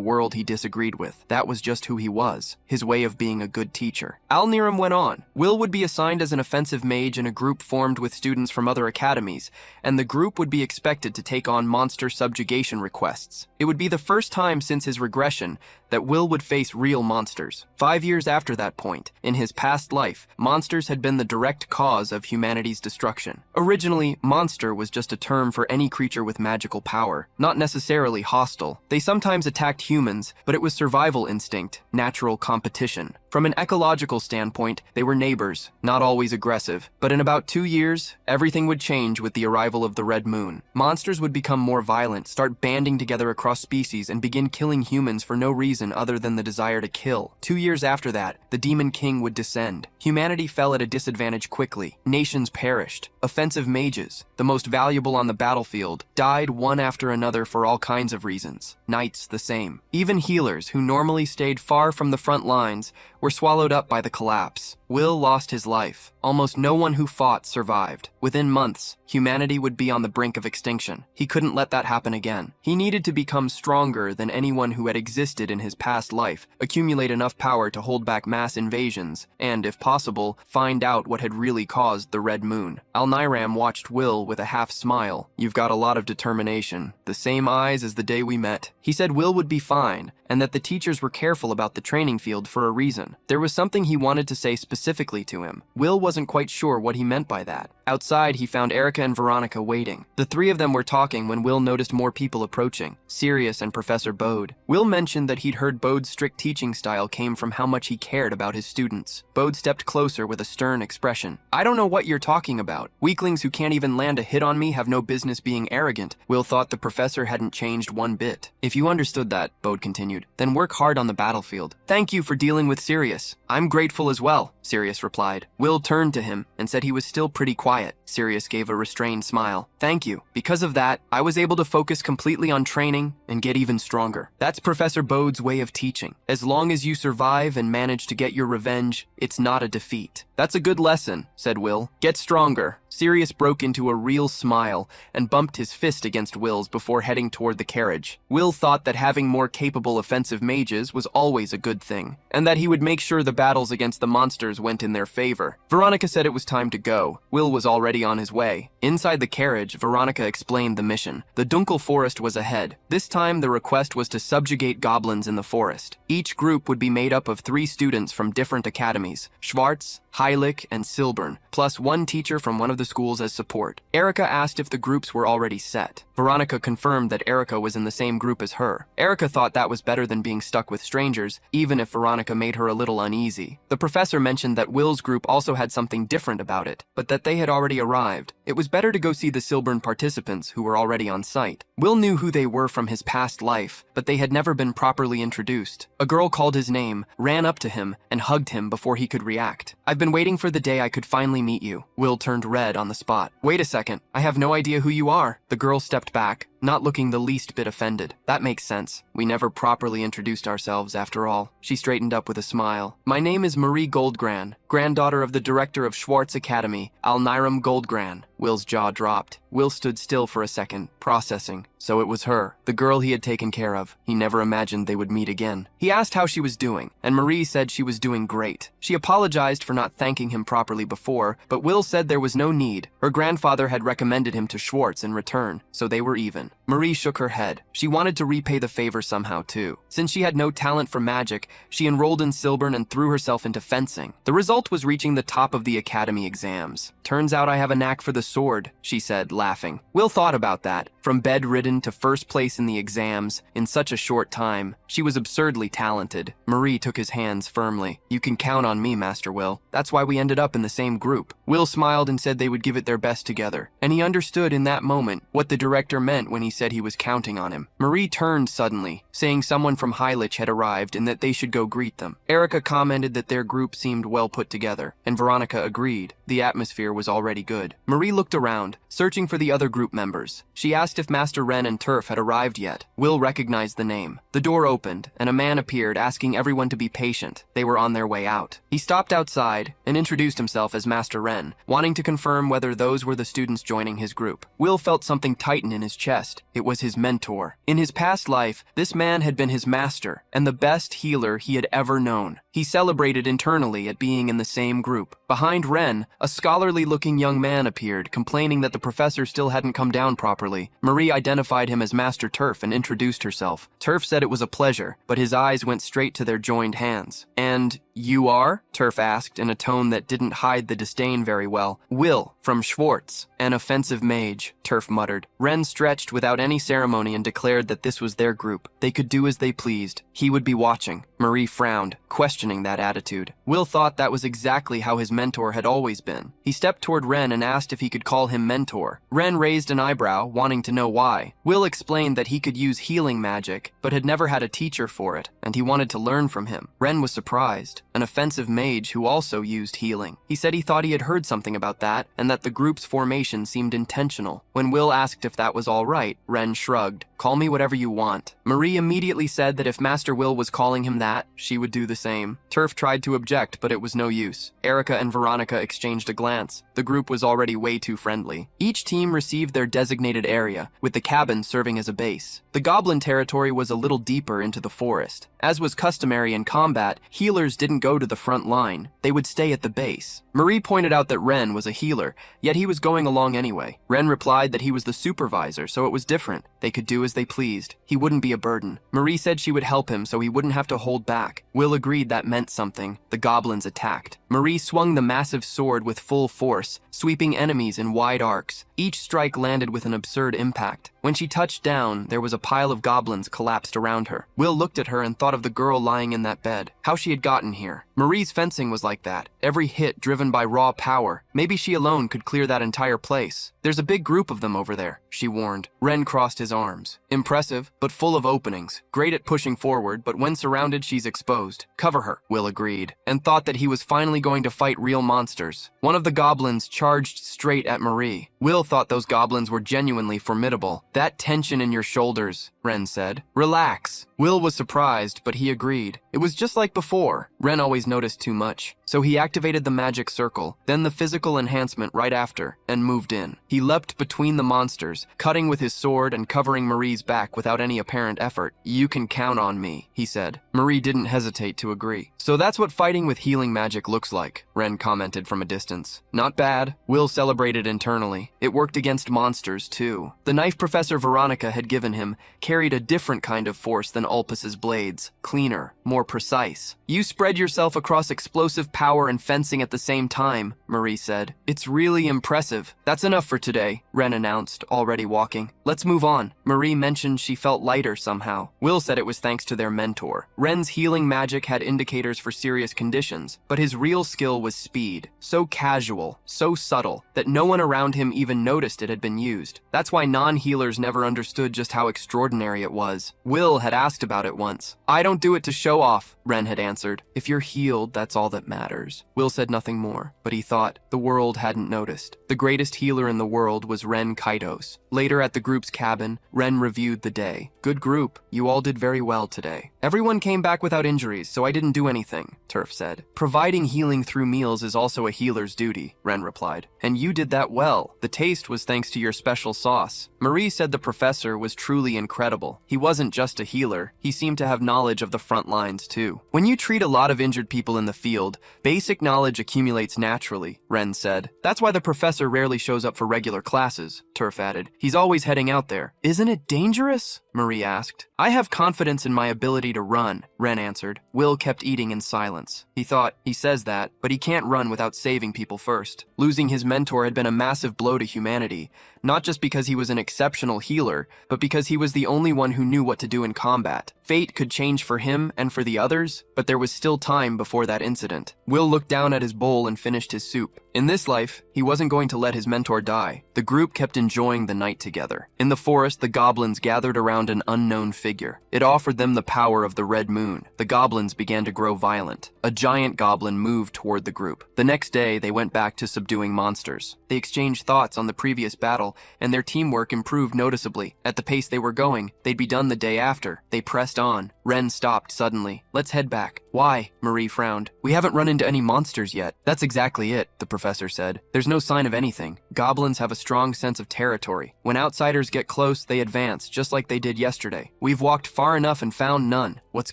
world he disagreed with. That was just who he was, his way of being a good teacher. Alniram went on. Will would be assigned as an offensive mage in a group formed with students from other academies, and the group would be expected to take on monster subjugation requests. It would be the first time since his regression that Will would face real monsters. 5 years after that point, in his past life, monsters had been the direct cause of humanity's destruction. Originally, monster was just a term for any creature with magical power, not necessarily hostile. They sometimes attacked humans, but it was survival instinct, natural competition. From an ecological standpoint, they were neighbors, not always aggressive. But in about 2 years, everything would change with the arrival of the Red Moon. Monsters would become more violent, start banding together across species, and begin killing humans for no reason other than the desire to kill. 2 years after that, the Demon King would descend. Humanity fell at a disadvantage quickly. Nations perished. Offensive mages, the most valuable on the battlefield, died one after another for all kinds of reasons. Knights the same. Even healers, who normally stayed far from the front lines, were swallowed up by the collapse. Will lost his life. Almost no one who fought survived. Within months, humanity would be on the brink of extinction. He couldn't let that happen again. He needed to become stronger than anyone who had existed in his past life, accumulate enough power to hold back mass invasions, and, if possible, find out what had really caused the Red Moon. Alniram watched Will with a half smile. You've got a lot of determination. The same eyes as the day we met. He said Will would be fine, and that the teachers were careful about the training field for a reason. There was something he wanted to say specifically specifically to him. Will wasn't quite sure what he meant by that. Outside, he found Erica and Veronica waiting. The three of them were talking when Will noticed more people approaching, Sirius and Professor Bode. Will mentioned that he'd heard Bode's strict teaching style came from how much he cared about his students. Bode stepped closer with a stern expression. "I don't know what you're talking about. Weaklings who can't even land a hit on me have no business being arrogant." Will thought the professor hadn't changed one bit. "If you understood that," Bode continued, "then work hard on the battlefield. Thank you for dealing with Sirius." "I'm grateful as well," Sirius replied. Will turned to him and said he was still pretty quiet. Sirius gave a restrained smile. "Thank you. Because of that, I was able to focus completely on training and get even stronger. That's Professor Bode's way of teaching. As long as you survive and manage to get your revenge, it's not a defeat." "That's a good lesson," said Will. "Get stronger." Sirius broke into a real smile and bumped his fist against Will's before heading toward the carriage. Will thought that having more capable offensive mages was always a good thing, and that he would make sure the battles against the monsters went in their favor. Veronica said it was time to go. Will was already on his way. Inside the carriage, Veronica explained the mission. The Dunkel Forest was ahead. This time, the request was to subjugate goblins in the forest. Each group would be made up of 3 students from different academies, Schwartz, Heilig, and Silbern, plus 1 teacher from one of the schools as support. Erica asked if the groups were already set. Veronica confirmed that Erica was in the same group as her. Erica thought that was better than being stuck with strangers, even if Veronica made her a little uneasy. The professor mentioned that Will's group also had something different about it, but that they had already arrived. It was better to go see the Silbern participants who were already on site. Will knew who they were from his past life, but they had never been properly introduced. A girl called his name, ran up to him, and hugged him before he could react. "I've been waiting for the day I could finally meet you." Will turned red on the spot. "Wait a second, I have no idea who you are." The girl stepped back, not looking the least bit offended. "That makes sense. We never properly introduced ourselves after all." She straightened up with a smile. "My name is Marie Goldgran, granddaughter of the director of Schwartz Academy, Alniram Goldgran." Will's jaw dropped. Will stood still for a second, processing. So it was her, the girl he had taken care of. He never imagined they would meet again. He asked how she was doing, and Marie said she was doing great. She apologized for not thanking him properly before, but Will said there was no need. Her grandfather had recommended him to Schwartz in return, so they were even. Marie shook her head. She wanted to repay the favor somehow too. Since she had no talent for magic, she enrolled in Silbern and threw herself into fencing. The result was reaching the top of the academy exams. "Turns out I have a knack for the sword," she said, laughing. Will thought about that. From bedridden to first place in the exams in such a short time, she was absurdly talented. Marie took his hands firmly. "You can count on me, Master Will. That's why we ended up in the same group." Will smiled and said they would give it their best together, and he understood in that moment what the director meant when he said he was counting on him. Marie turned suddenly, saying someone from Heilig had arrived and that they should go greet them. Erica commented that their group seemed well put together, and Veronica agreed. The atmosphere was already good. Marie looked around, searching for the other group members. She asked if Master Ren and Turf had arrived yet. Will recognized the name. The door opened, and a man appeared asking everyone to be patient. They were on their way out. He stopped outside and introduced himself as Master Ren, wanting to confirm whether those were the students joining his group. Will felt something tighten in his chest. It was his mentor. In his past life, this man had been his master and the best healer he had ever known. He celebrated internally at being in the same group. Behind Ren, a scholarly-looking young man appeared, complaining that the professor still hadn't come down properly. Marie identified him as Master Turf and introduced herself. Turf said it was a pleasure, but his eyes went straight to their joined hands. "And you are?" Turf asked in a tone that didn't hide the disdain very well. "Will, from Schwartz, an offensive mage," Turf muttered. Ren stretched without any ceremony and declared that this was their group. They could do as they pleased. He would be watching. Marie frowned, questioning that attitude. Will thought that was exactly how his mentor had always been. He stepped toward Ren and asked if he could call him mentor. Ren raised an eyebrow, wanting to know why. Will explained that he could use healing magic, but had never had a teacher for it, and he wanted to learn from him. Ren was surprised. An offensive mage who also used healing. He said he thought he had heard something about that, and that the group's formation seemed intentional. When Will asked if that was all right, Ren shrugged. "Call me whatever you want." Marie immediately said that if Master Will was calling him that, she would do the same. Turf tried to object, but it was no use. Erica and Veronica exchanged a glance. The group was already way too friendly. Each team received their designated area, with the cabin serving as a base. The goblin territory was a little deeper into the forest. As was customary in combat, healers didn't go to the front line. They would stay at the base. Marie pointed out that Ren was a healer, yet he was going along anyway. Ren replied that he was the supervisor, so it was different. They could do as they pleased. He wouldn't be a burden. Marie said she would help him so he wouldn't have to hold back. Will agreed that meant something. The goblins attacked. Marie swung the massive sword with full force, sweeping enemies in wide arcs. Each strike landed with an absurd impact. When she touched down, there was a pile of goblins collapsed around her. Will looked at her and thought of the girl lying in that bed. How she had gotten here. Marie's fencing was like that. Every hit driven by raw power. Maybe she alone could clear that entire place. There's a big group of them over there, she warned. Ren crossed his arms. Impressive, but full of openings. Great at pushing forward, but when surrounded, she's exposed. Cover her, Will agreed, and thought that he was finally going to fight real monsters. One of the goblins charged straight at Marie. Will thought those goblins were genuinely formidable. That tension in your shoulders, Ren said. Relax. Will was surprised, but he agreed. It was just like before. Ren always noticed too much. So he activated the magic circle, then the physical enhancement right after, and moved in. He leapt between the monsters, cutting with his sword and covering Marie's back without any apparent effort. You can count on me, he said. Marie didn't hesitate to agree. So that's what fighting with healing magic looks like, Ren commented from a distance. Not bad. Will celebrated internally. It worked against monsters, too. The knife Professor Veronica had given him carried a different kind of force than Ulpus's blades. Cleaner, more precise. You spread yourself across explosive power and fencing at the same time, Marie said. It's really impressive. That's enough for today, Ren announced, already walking. Let's move on. Marie mentioned she felt lighter somehow. Will said it was thanks to their mentor. Ren's healing magic had indicators for serious conditions, but his real skill was speed. So casual, so subtle, that no one around him even noticed it had been used. That's why non-healers never understood just how extraordinary it was. Will had asked about it once. I don't do it to show off, Ren had answered. If you're healed, that's all that matters. Will said nothing more, but he thought the world hadn't noticed. The greatest healer in the world was Ren Kaitos. Later at the group's cabin, Ren reviewed the day. Good group. You all did very well today. Everyone came back without injuries, so I didn't do anything, Turf said. Providing healing through meals is also a healer's duty, Ren replied. And you did that well. The taste was thanks to your special sauce. Marie said the professor was truly incredible. He wasn't just a healer. He seemed to have knowledge of the front lines, too. When you treat a lot of injured people in the field, basic knowledge accumulates naturally, Ren said. That's why the professor rarely shows up for regular classes, Turf added. He's always heading out there. Isn't it dangerous? Marie asked. I have confidence in my ability to run, Ren answered. Will kept eating in silence. He thought, he says that, but he can't run without saving people first. Losing his mentor had been a massive blow to humanity, not just because he was an exceptional healer, but because he was the only one who knew what to do in combat. Fate could change for him and for the others, but there was still time before that incident. Will looked down at his bowl and finished his soup. In this life, he wasn't going to let his mentor die. The group kept enjoying the night together. In the forest, the goblins gathered around an unknown figure. It offered them the power of the red moon. The goblins began to grow violent. A giant goblin moved toward the group. The next day, they went back to subduing monsters. They exchanged thoughts on the previous battle, and their teamwork improved noticeably. At the pace they were going, they'd be done the day after. They pressed on. Ren stopped suddenly. Let's head back. Why? Marie frowned. We haven't run into any monsters yet. That's exactly it, the professor said. There's no sign of anything. Goblins have a strong sense of territory. When outsiders get close, they advance, just like they did yesterday. We've walked far enough and found none. What's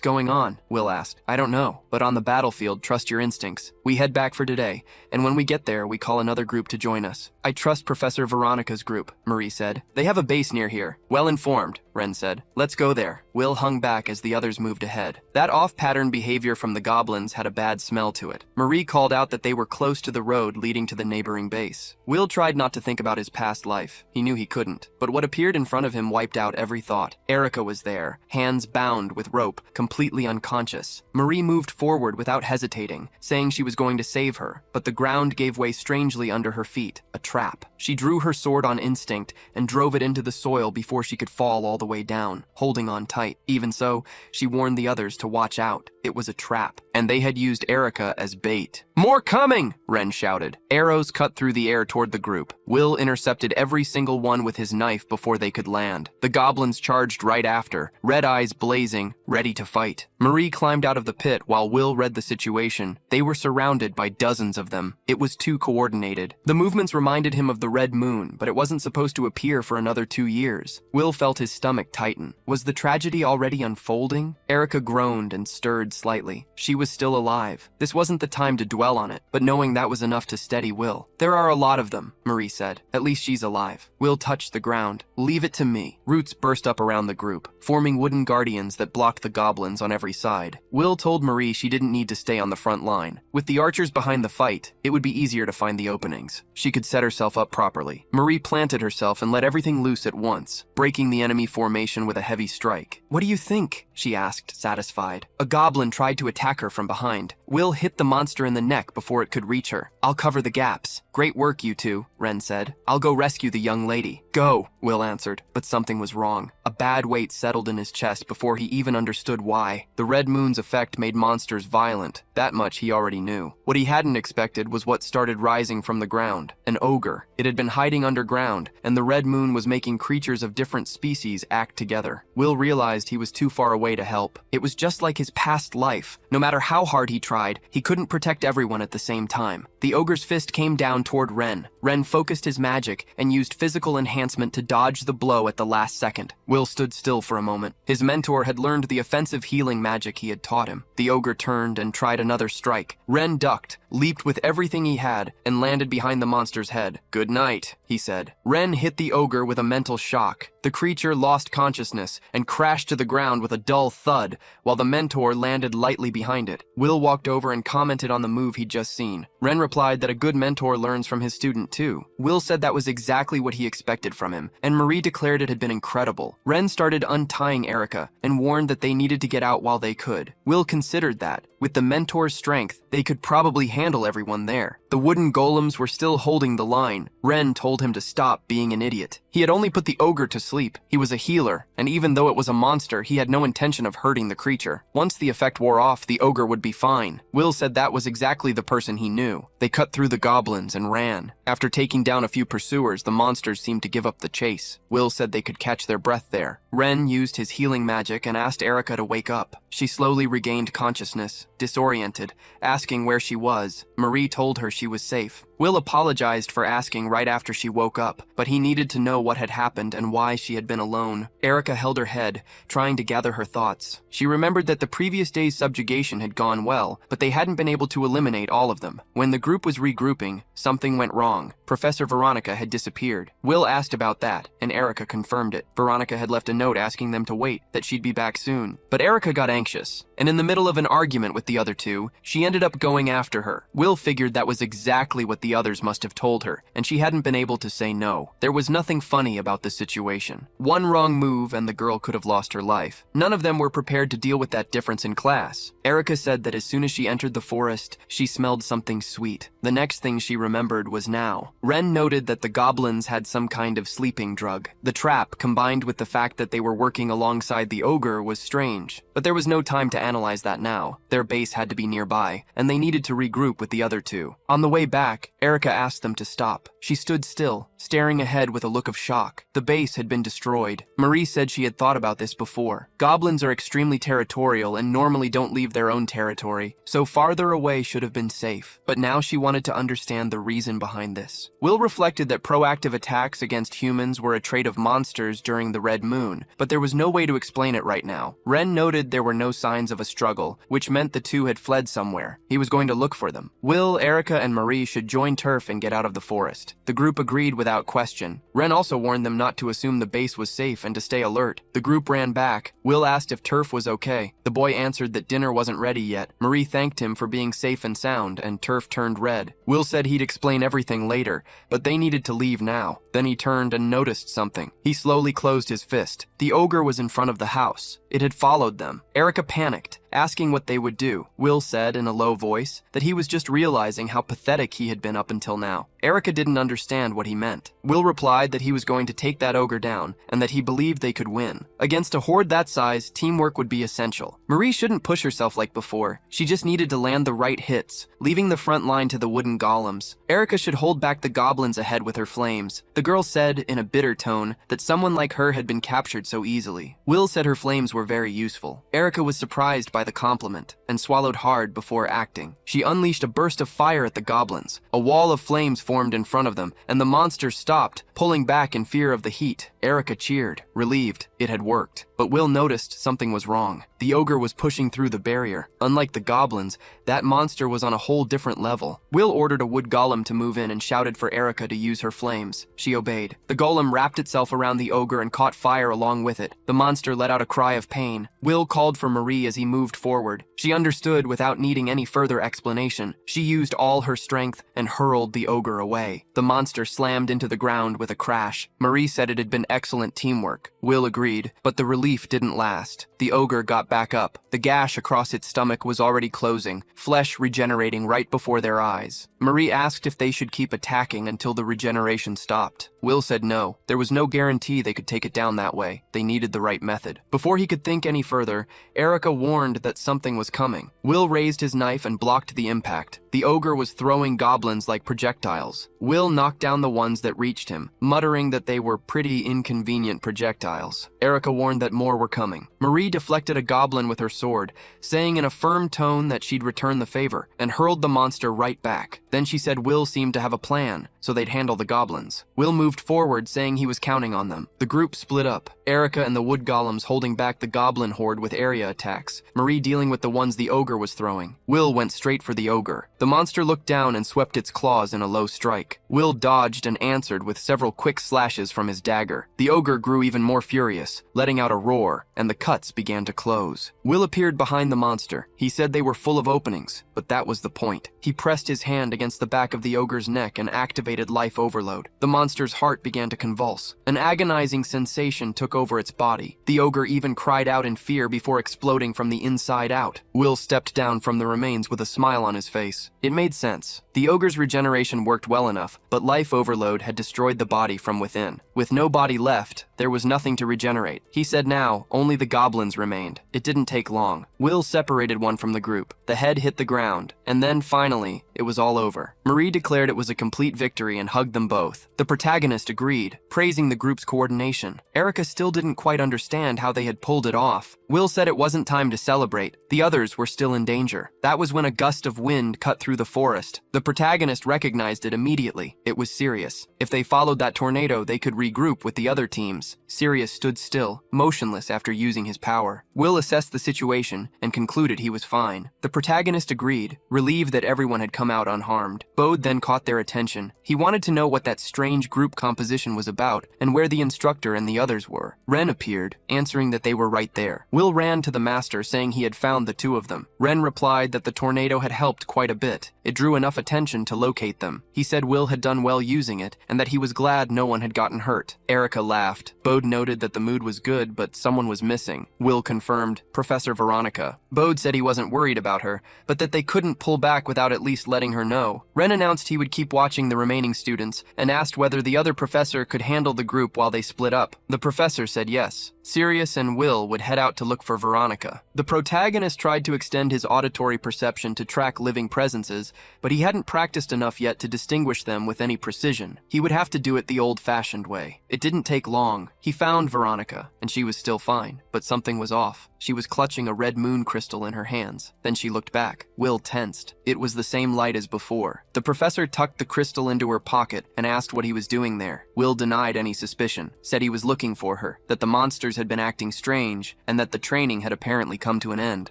going on? Will asked. I don't know, but on the battlefield, trust your instincts. We head back for today, and when we get there, we call another group to join us. I trust Professor Veronica's group, Marie said. They have a base near here. Well informed, Ren said. Let's go there. Will hung back as the others moved ahead. That off-pattern behavior from the goblins had a bad smell to it. Marie called out that they were close to the road leading to the neighboring base. Will tried not to think about his past life. He knew he couldn't, but what appeared in front of him wiped out every thought. Erica was there, hands bound with rope, completely unconscious. Marie moved forward without hesitating, saying she was going to save her, but the ground gave way strangely under her feet, a trap. She drew her sword on instinct and drove it into the soil before she could fall all the way down, holding on tight. Even so, she warned the others to watch out. It was a trap, and they had used Erica as bait. More coming! Ren shouted. Arrows cut through the air toward the group. Will intercepted every single one with his knife before they could land. The goblins charged right after, red eyes blazing, ready to fight. Marie climbed out of the pit while Will read the situation. They were surrounded by dozens of them. It was too coordinated. The movements reminded him of the red moon, but it wasn't supposed to appear for another 2 years. Will felt his stomach tighten. Was the tragedy already unfolding? Erica groaned and stirred slightly. She was still alive. This wasn't the time to dwell on it, but knowing that was enough to steady Will. "There are a lot of them," Marie said. "At least she's alive." Will touched the ground. "Leave it to me." Roots burst up around the group, forming wooden guardians that blocked the goblins on every side. Will told Marie she didn't need to stay on the front line. With the archers behind the fight, it would be easier to find the openings. She could set herself up properly. Marie planted herself and let everything loose at once, breaking the enemy formation with a heavy strike. "What do you think?" she asked, satisfied. A goblin tried to attack her from behind. Will hit the monster in the neck before it could reach her. "I'll cover the gaps." "Great work, you two," Ren said. "I'll go rescue the young lady." "Go," Will answered, but something was wrong. A bad weight settled in his chest before he even understood why. The red moon's effect made monsters violent. That much he already knew. What he hadn't expected was what started rising from the ground. An ogre. It had been hiding underground, and the red moon was making creatures of different species act together. Will realized he was too far away to help. It was just like his past life. No matter how hard he tried, he couldn't protect everyone at the same time. The ogre's fist came down toward Ren. Ren focused his magic and used physical enhancement to dodge the blow at the last second. Will stood still for a moment. His mentor had learned the offensive healing magic he had taught him. The ogre turned and tried another strike. Ren ducked, leaped with everything he had, and landed behind the monster's head. "Good night," he said. Ren hit the ogre with a mental shock. The creature lost consciousness and crashed to the ground with a dull thud, while the mentor landed lightly behind it. Will walked over and commented on the move he'd just seen. Ren replied that a good mentor learns from his student too. Will said that was exactly what he expected from him, and Marie declared it had been incredible. Ren started untying Erica and warned that they needed to get out while they could. Will considered that, with the mentor's strength, they could probably handle everyone there. The wooden golems were still holding the line. Ren told him to stop being an idiot. He had only put the ogre to sleep. He was a healer, and even though it was a monster, he had no intention of hurting the creature. Once the effect wore off, the ogre would be fine. Will said that was exactly the person he knew. They cut through the goblins and ran. After taking down a few pursuers, the monsters seemed to give up the chase. Will said they could catch their breath there. Ren used his healing magic and asked Erica to wake up. She slowly regained consciousness, disoriented, asking where she was. Marie told her she was safe. Will apologized for asking right after she woke up, but he needed to know what had happened and why she had been alone. Erica held her head, trying to gather her thoughts. She remembered that the previous day's subjugation had gone well, but they hadn't been able to eliminate all of them. When the group was regrouping, something went wrong. Professor Veronica had disappeared. Will asked about that, and Erica confirmed it. Veronica had left a note asking them to wait, that she'd be back soon. But Erica got anxious, and in the middle of an argument with the other two, she ended up going after her. Will figured that was exactly what the others must have told her, and she hadn't been able to say no. There was nothing funny about the situation. One wrong move and the girl could have lost her life. None of them were prepared to deal with that difference in class. Erica said that as soon as she entered the forest, she smelled something sweet. The next thing she remembered was now. Ren noted that the goblins had some kind of sleeping drug. The trap, combined with the fact that they were working alongside the ogre, was strange. But there was no time to analyze that now. Their base had to be nearby, and they needed to regroup with the other two. On the way back, Erica asked them to stop. She stood still, staring ahead with a look of shock. The base had been destroyed. Marie said she had thought about this before. Goblins are extremely territorial and normally don't leave their own territory, so farther away should have been safe. But now she wanted to understand the reason behind this. Will reflected that proactive attacks against humans were a trait of monsters during the Red Moon, but there was no way to explain it right now. Ren noted there were no signs of a struggle, which meant the two had fled somewhere. He was going to look for them. Will, Erica, and Marie should join Turf and get out of the forest. The group agreed without question. Ren also warned them not to assume the base was safe and to stay alert. The group ran back. Will asked if Turf was okay. The boy answered that dinner wasn't ready yet. Marie thanked him for being safe and sound, and Turf turned red. Will said he'd explain everything later, but they needed to leave now. Then he turned and noticed something. He slowly closed his fist. The ogre was in front of the house. It had followed them. Erica panicked, asking what they would do. Will said in a low voice that he was just realizing how pathetic he had been up until now. Erica didn't understand what he meant. Will replied that he was going to take that ogre down and that he believed they could win. Against a horde that size, teamwork would be essential. Marie shouldn't push herself like before. She just needed to land the right hits, leaving the front line to the wooden golems. Erica should hold back the goblins ahead with her flames. The girl said in a bitter tone that someone like her had been captured so easily. Will said her flames were very useful. Erica was surprised by the compliment and swallowed hard before acting. She unleashed a burst of fire at the goblins. A wall of flames formed in front of them, and the monsters stopped, pulling back in fear of the heat. Erica cheered, relieved. It had worked. But Will noticed something was wrong. The ogre was pushing through the barrier. Unlike the goblins, that monster was on a whole different level. Will ordered a wood golem to move in and shouted for Erica to use her flames. She obeyed. The golem wrapped itself around the ogre and caught fire along with it. The monster let out a cry of pain. Will called for Marie as he moved forward. She understood without needing any further explanation. She used all her strength and hurled the ogre away. The monster slammed into the ground with a crash. Marie said it had been excellent teamwork. Will agreed, but the relief didn't last. The ogre got back up. The gash across its stomach was already closing, flesh regenerating right before their eyes. Marie asked if they should keep attacking until the regeneration stopped. Will said no. There was no guarantee they could take it down that way. They needed the right method. Before he could think any further, Erica warned that something was coming. Will raised his knife and blocked the impact. The ogre was throwing goblins like projectiles. Will knocked down the ones that reached him, muttering that they were pretty inconvenient projectiles. Erica warned that more were coming. Marie deflected a goblin with her sword, saying in a firm tone that she'd return the favor, and hurled the monster right back. Then she said Will seemed to have a plan, so they'd handle the goblins. Will moved forward, saying he was counting on them. The group split up. Erica and the wood golems holding back the goblin horde with area attacks, Marie dealing with the ones the ogre was throwing. Will went straight for the ogre. The monster looked down and swept its claws in a low strike. Will dodged and answered with several quick slashes from his dagger. The ogre grew even more furious, letting out a roar, and the cuts began to close. Will appeared behind the monster. He said they were full of openings, but that was the point. He pressed his hand against the back of the ogre's neck and activated life overload. The monster's heart began to convulse. An agonizing sensation took over its body. The ogre even cried out in fear before exploding from the inside out. Will stepped down from the remains with a smile on his face. It made sense. The ogre's regeneration worked well enough, but life overload had destroyed the body from within. With no body left, there was nothing to regenerate. He said now, only the goblins remained. It didn't take long. Will separated one from the group. The head hit the ground, and then finally, it was all over. Marie declared it was a complete victory and hugged them both. The protagonist agreed, praising the group's coordination. Erica still didn't quite understand how they had pulled it off. Will said it wasn't time to celebrate. The others were still in danger. That was when a gust of wind cut through the forest. The protagonist recognized it immediately. It was Sirius. If they followed that tornado, they could regroup with the other teams. Sirius stood still, motionless after using his power. Will assessed the situation and concluded he was fine. The protagonist agreed, relieved that everyone had come out unharmed. Bode then caught their attention. He wanted to know what that strange group composition was about and where the instructor and the others were. Ren appeared, answering that they were right there. Will ran to the master, saying he had found the two of them. Ren replied that the tornado had helped quite a bit. It drew enough attention to locate them. He said Will had done well using it and that he was glad no one had gotten hurt. Erica laughed. Bode noted that the mood was good, but someone was missing. Will confirmed, Professor Veronica. Bode said he wasn't worried about her, but that they couldn't pull back without at least letting her know. Ren announced he would keep watching the remaining students and asked whether the other professor could handle the group while they split up. The professor said yes. Sirius and Will would head out to look for Veronica. The protagonist tried to extend his auditory perception to track living presences, but he hadn't practiced enough yet to distinguish them with any precision. He would have to do it the old-fashioned way. It didn't take long. He found Veronica, and she was still fine, but something was off. She was clutching a red moon crystal in her hands. Then she looked back. Will tensed. It was the same light as before. The professor tucked the crystal into her pocket and asked what he was doing there. Will denied any suspicion, said he was looking for her, that the monsters had been acting strange, and that the training had apparently come to an end.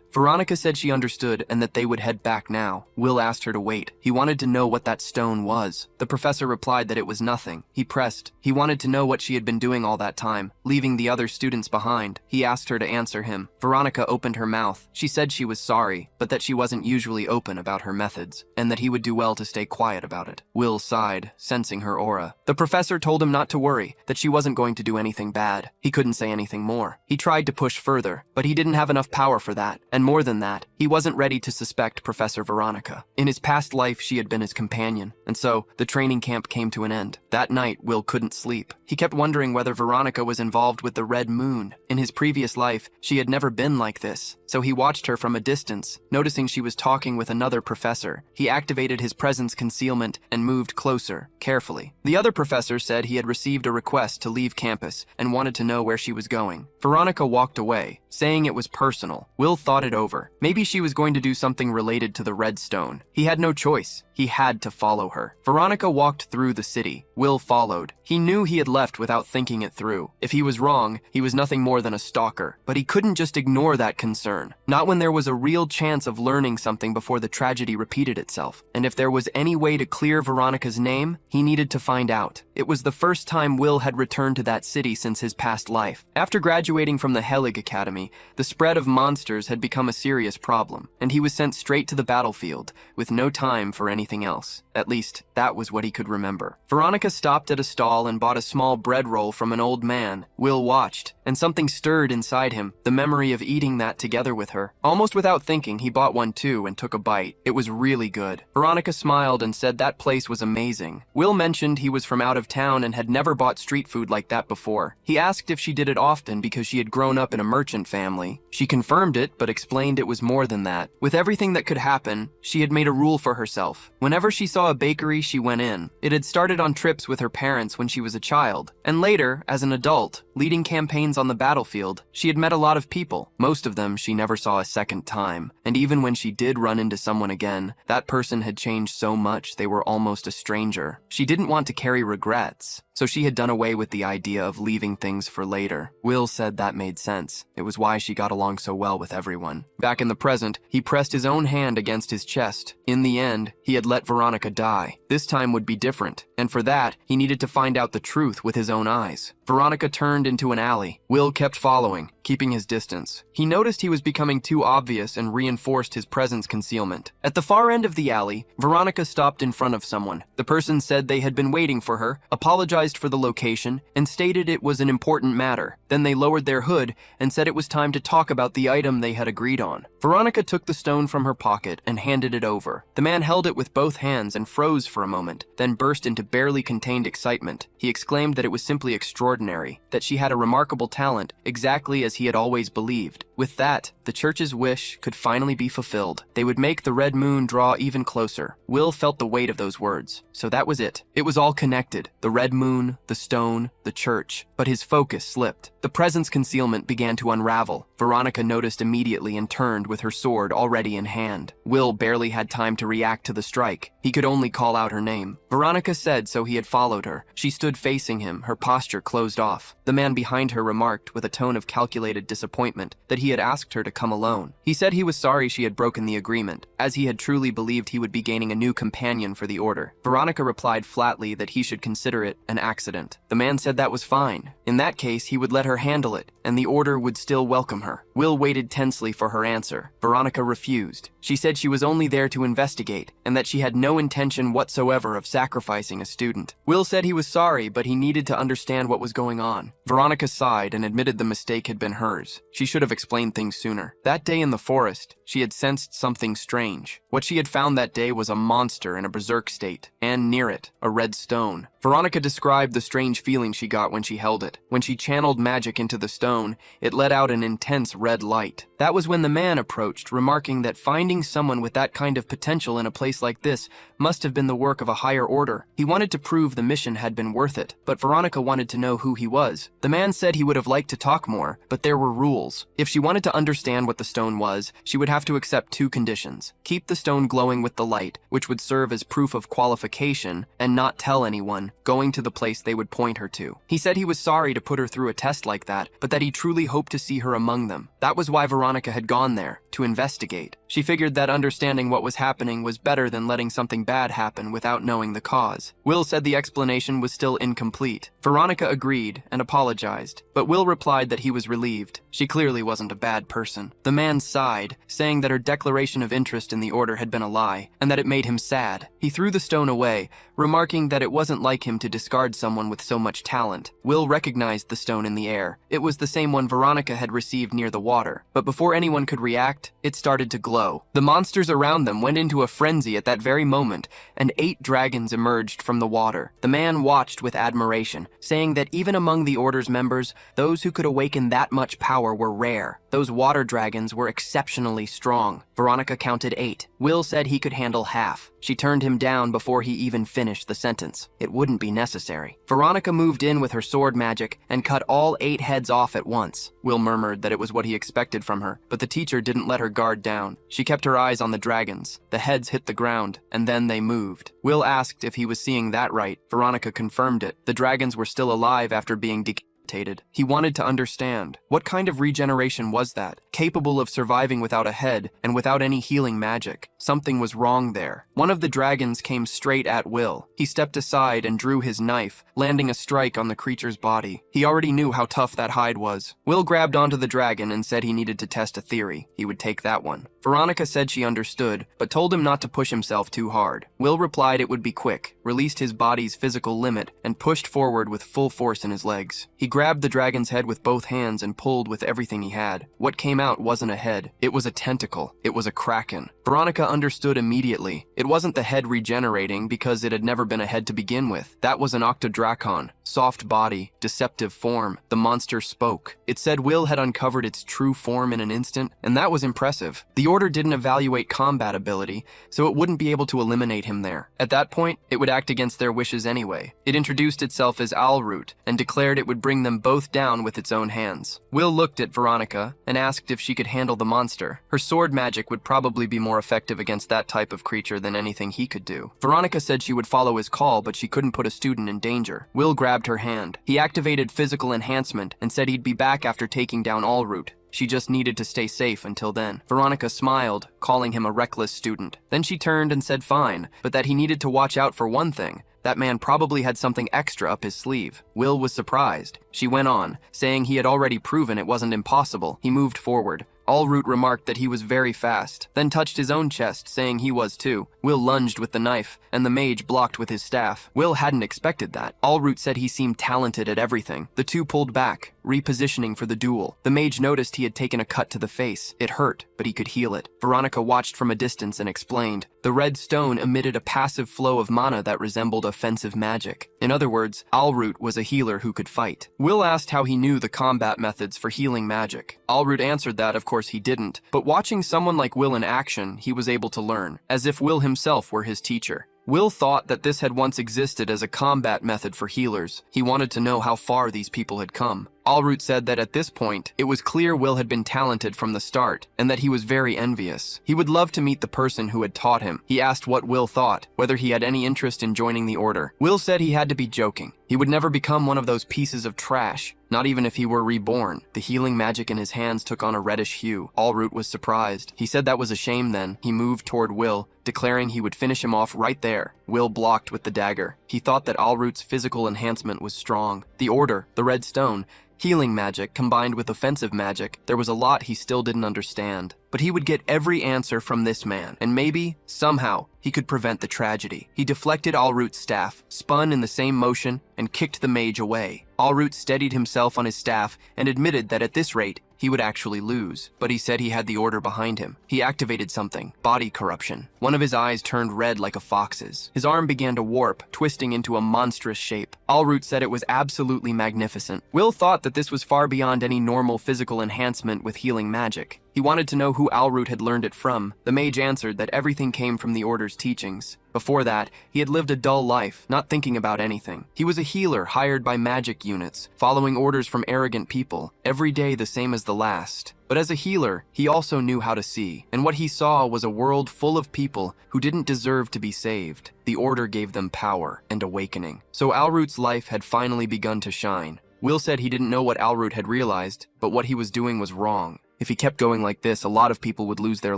Veronica said she understood and that they would head back now. Will asked her to wait. He wanted to know what that stone was. The professor replied that it was nothing. He pressed. He wanted to know what she had been doing all that time, leaving the other students behind. He asked her to answer him. Veronica opened her mouth. She said she was sorry, but that she wasn't usually open about her methods, and that he would do well to stay quiet about it. Will sighed, sensing her aura. The professor told him not to worry, that she wasn't going to do anything bad. He couldn't say anything more. He tried to push further, but he didn't have enough power for that, and more than that, he wasn't ready to suspect Professor Veronica. In his past life, she had been his companion, and so the training camp came to an end. That night, Will couldn't sleep. He kept wondering whether Veronica was involved with the Red Moon. In his previous life, she had never been like this, so he watched her from a distance, noticing she was talking with another professor. He activated his presence concealment and moved closer, carefully. The other professor said he had received a request to leave campus and wanted to know where she was going. going. Veronica walked away, saying it was personal. Will thought it over. Maybe she was going to do something related to the red stone. He had no choice. He had to follow her. Veronica walked through the city. Will followed. He knew he had left without thinking it through. If he was wrong, he was nothing more than a stalker. But he couldn't just ignore that concern. Not when there was a real chance of learning something before the tragedy repeated itself. And if there was any way to clear Veronica's name, he needed to find out. It was the first time Will had returned to that city since his past life. After graduating from the Helig Academy, the spread of monsters had become a serious problem, and he was sent straight to the battlefield, with no time for anything else. At least, that was what he could remember. Veronica stopped at a stall and bought a small bread roll from an old man. Will watched, and something stirred inside him, the memory of eating that together with her. Almost without thinking, he bought one too and took a bite. It was really good. Veronica smiled and said that place was amazing. Will mentioned he was from out of town and had never bought street food like that before. He asked if she did it often because she had grown up in a merchant family. She confirmed it, but explained it was more than that. With everything that could happen, she had made a rule for herself. Whenever she saw a bakery, she went in. It had started on trips with her parents when she was a child, and later, as an adult, leading campaigns on the battlefield, she had met a lot of people. Most of them she never saw a second time, and even when she did run into someone again, that person had changed so much they were almost a stranger. She didn't want to carry regrets, so she had done away with the idea of leaving things for later. Will said that made sense. It was why she got along so well with everyone. Back in the present, he pressed his own hand against his chest. In the end, he had let Veronica die. This time would be different, and for that, he needed to find out the truth with his own eyes. Veronica turned into an alley. Will kept following, keeping his distance. He noticed he was becoming too obvious and reinforced his presence concealment. At the far end of the alley, Veronica stopped in front of someone. The person said they had been waiting for her, apologized for the location, and stated it was an important matter. Then they lowered their hood and said it was time to talk about the item they had agreed on. Veronica took the stone from her pocket and handed it over. The man held it with both hands and froze for a moment, then burst into barely contained excitement. He exclaimed that it was simply extraordinary, that she had a remarkable talent, exactly as he had always believed. With that, the church's wish could finally be fulfilled. They would make the red moon draw even closer. Will felt the weight of those words. So that was it. It was all connected. The red moon, the stone, the church. But his focus slipped. The presence concealment began to unravel. Veronica noticed immediately and turned with her sword already in hand. Will barely had time to react to the strike. He could only call out her name. Veronica said so he had followed her. She stood facing him, her posture closed off. The man behind her remarked with a tone of calculated disappointment that he had asked her to come alone. He said he was sorry she had broken the agreement, as he had truly believed he would be gaining a new companion for the order. Veronica replied flatly that he should consider it an accident. The man said that was fine. In that case, he would let her handle it, and the order would still welcome her. Will waited tensely for her answer. Veronica refused. She said she was only there to investigate, and that she had no intention whatsoever of sacrificing a student. Will said he was sorry, but he needed to understand what was going on. Veronica sighed and admitted the mistake had been hers. She should have explained things sooner. That day in the forest, she had sensed something strange. What she had found that day was a monster in a berserk state, and near it, a red stone. Veronica described the strange feeling she got when she held it. When she channeled magic into the stone, it let out an intense red light. That was when the man approached, remarking that finding someone with that kind of potential in a place like this must have been the work of a higher order. He wanted to prove the mission had been worth it, but Veronica wanted to know who he was. The man said he would have liked to talk more, but there were rules. If she wanted to understand what the stone was, she would have to accept two conditions. Keep the stone glowing with the light, which would serve as proof of qualification, and not tell anyone, going to the place they would point her to. He said he was sorry to put her through a test like that, but that he truly hoped to see her among them. That was why Veronica had gone there, to investigate. She figured that understanding what was happening was better than letting something bad happen without knowing the cause. Will said the explanation was still incomplete. Veronica agreed and apologized, but Will replied that he was relieved. She clearly wasn't a bad person. The man sighed, saying that her declaration of interest in the order had been a lie, and that it made him sad. He threw the stone away, remarking that it wasn't like him to discard someone with so much talent. Will recognized the stone in the air. It was the same one Veronica had received near the water, but before anyone could react, it started to glow blow. The monsters around them went into a frenzy at that very moment, and 8 dragons emerged from the water. The man watched with admiration, saying that even among the Order's members, those who could awaken that much power were rare. Those water dragons were exceptionally strong. Veronica counted 8. Will said he could handle half. She turned him down before he even finished the sentence. It wouldn't be necessary. Veronica moved in with her sword magic and cut all 8 heads off at once. Will murmured that it was what he expected from her, but the teacher didn't let her guard down. She kept her eyes on the dragons. The heads hit the ground, and then they moved. Will asked if he was seeing that right. Veronica confirmed it. The dragons were still alive after being decapitated. He wanted to understand. What kind of regeneration was that? Capable of surviving without a head and without any healing magic. Something was wrong there. One of the dragons came straight at Will. He stepped aside and drew his knife, landing a strike on the creature's body. He already knew how tough that hide was. Will grabbed onto the dragon and said he needed to test a theory. He would take that one. Veronica said she understood, but told him not to push himself too hard. Will replied it would be quick, released his body's physical limit, and pushed forward with full force in his legs. He grabbed the dragon's head with both hands and pulled with everything he had. What came out wasn't a head. It was a tentacle. It was a kraken. Veronica understood immediately. It wasn't the head regenerating because it had never been a head to begin with. That was an octodrakon. Soft body, deceptive form. The monster spoke. It said Will had uncovered its true form in an instant, and that was impressive. The Order didn't evaluate combat ability, so it wouldn't be able to eliminate him there. At that point, it would act against their wishes anyway. It introduced itself as Alroot and declared it would bring them both down with its own hands. Will looked at Veronica and asked if she could handle the monster. Her sword magic would probably be more effective against that type of creature than anything he could do. Veronica said she would follow his call, but she couldn't put a student in danger. Will grabbed her hand. He activated physical enhancement and said he'd be back after taking down Alroot. She just needed to stay safe until then. Veronica smiled, calling him a reckless student. Then she turned and said fine, but that he needed to watch out for one thing. That man probably had something extra up his sleeve. Will was surprised. She went on, saying he had already proven it wasn't impossible. He moved forward. Alroot remarked that he was very fast, then touched his own chest, saying he was too. Will lunged with the knife, and the mage blocked with his staff. Will hadn't expected that. Alroot said he seemed talented at everything. The two pulled back, repositioning for the duel. The mage noticed he had taken a cut to the face. It hurt, but he could heal it. Veronica watched from a distance and explained. The red stone emitted a passive flow of mana that resembled offensive magic. In other words, Alroot was a healer who could fight. Will asked how he knew the combat methods for healing magic. Alroot answered that, of course, he didn't, but watching someone like Will in action, he was able to learn, as if Will himself were his teacher. Will thought that this had once existed as a combat method for healers. He wanted to know how far these people had come. Alroot said that at this point, it was clear Will had been talented from the start, and that he was very envious. He would love to meet the person who had taught him. He asked what Will thought, whether he had any interest in joining the Order. Will said he had to be joking. He would never become one of those pieces of trash, not even if he were reborn. The healing magic in his hands took on a reddish hue. Alroot was surprised. He said that was a shame then. He moved toward Will, declaring he would finish him off right there. Will blocked with the dagger. He thought that Alroot's physical enhancement was strong. The Order, the red stone, healing magic combined with offensive magic, there was a lot he still didn't understand. But he would get every answer from this man, and maybe, somehow, he could prevent the tragedy. He deflected Alroot's staff, spun in the same motion, and kicked the mage away. Alroot steadied himself on his staff and admitted that at this rate, he would actually lose, but he said he had the Order behind him. He activated something, body corruption. One of his eyes turned red like a fox's. His arm began to warp, twisting into a monstrous shape. Alroot said it was absolutely magnificent. Will thought that this was far beyond any normal physical enhancement with healing magic. He wanted to know who Alroot had learned it from. The mage answered that everything came from the Order's teachings. Before that, he had lived a dull life, not thinking about anything. He was a healer hired by magic units, following orders from arrogant people, every day the same as the last. But as a healer, he also knew how to see, and what he saw was a world full of people who didn't deserve to be saved. The Order gave them power and awakening. So Alroot's life had finally begun to shine. Will said he didn't know what Alroot had realized, but what he was doing was wrong. If he kept going like this, a lot of people would lose their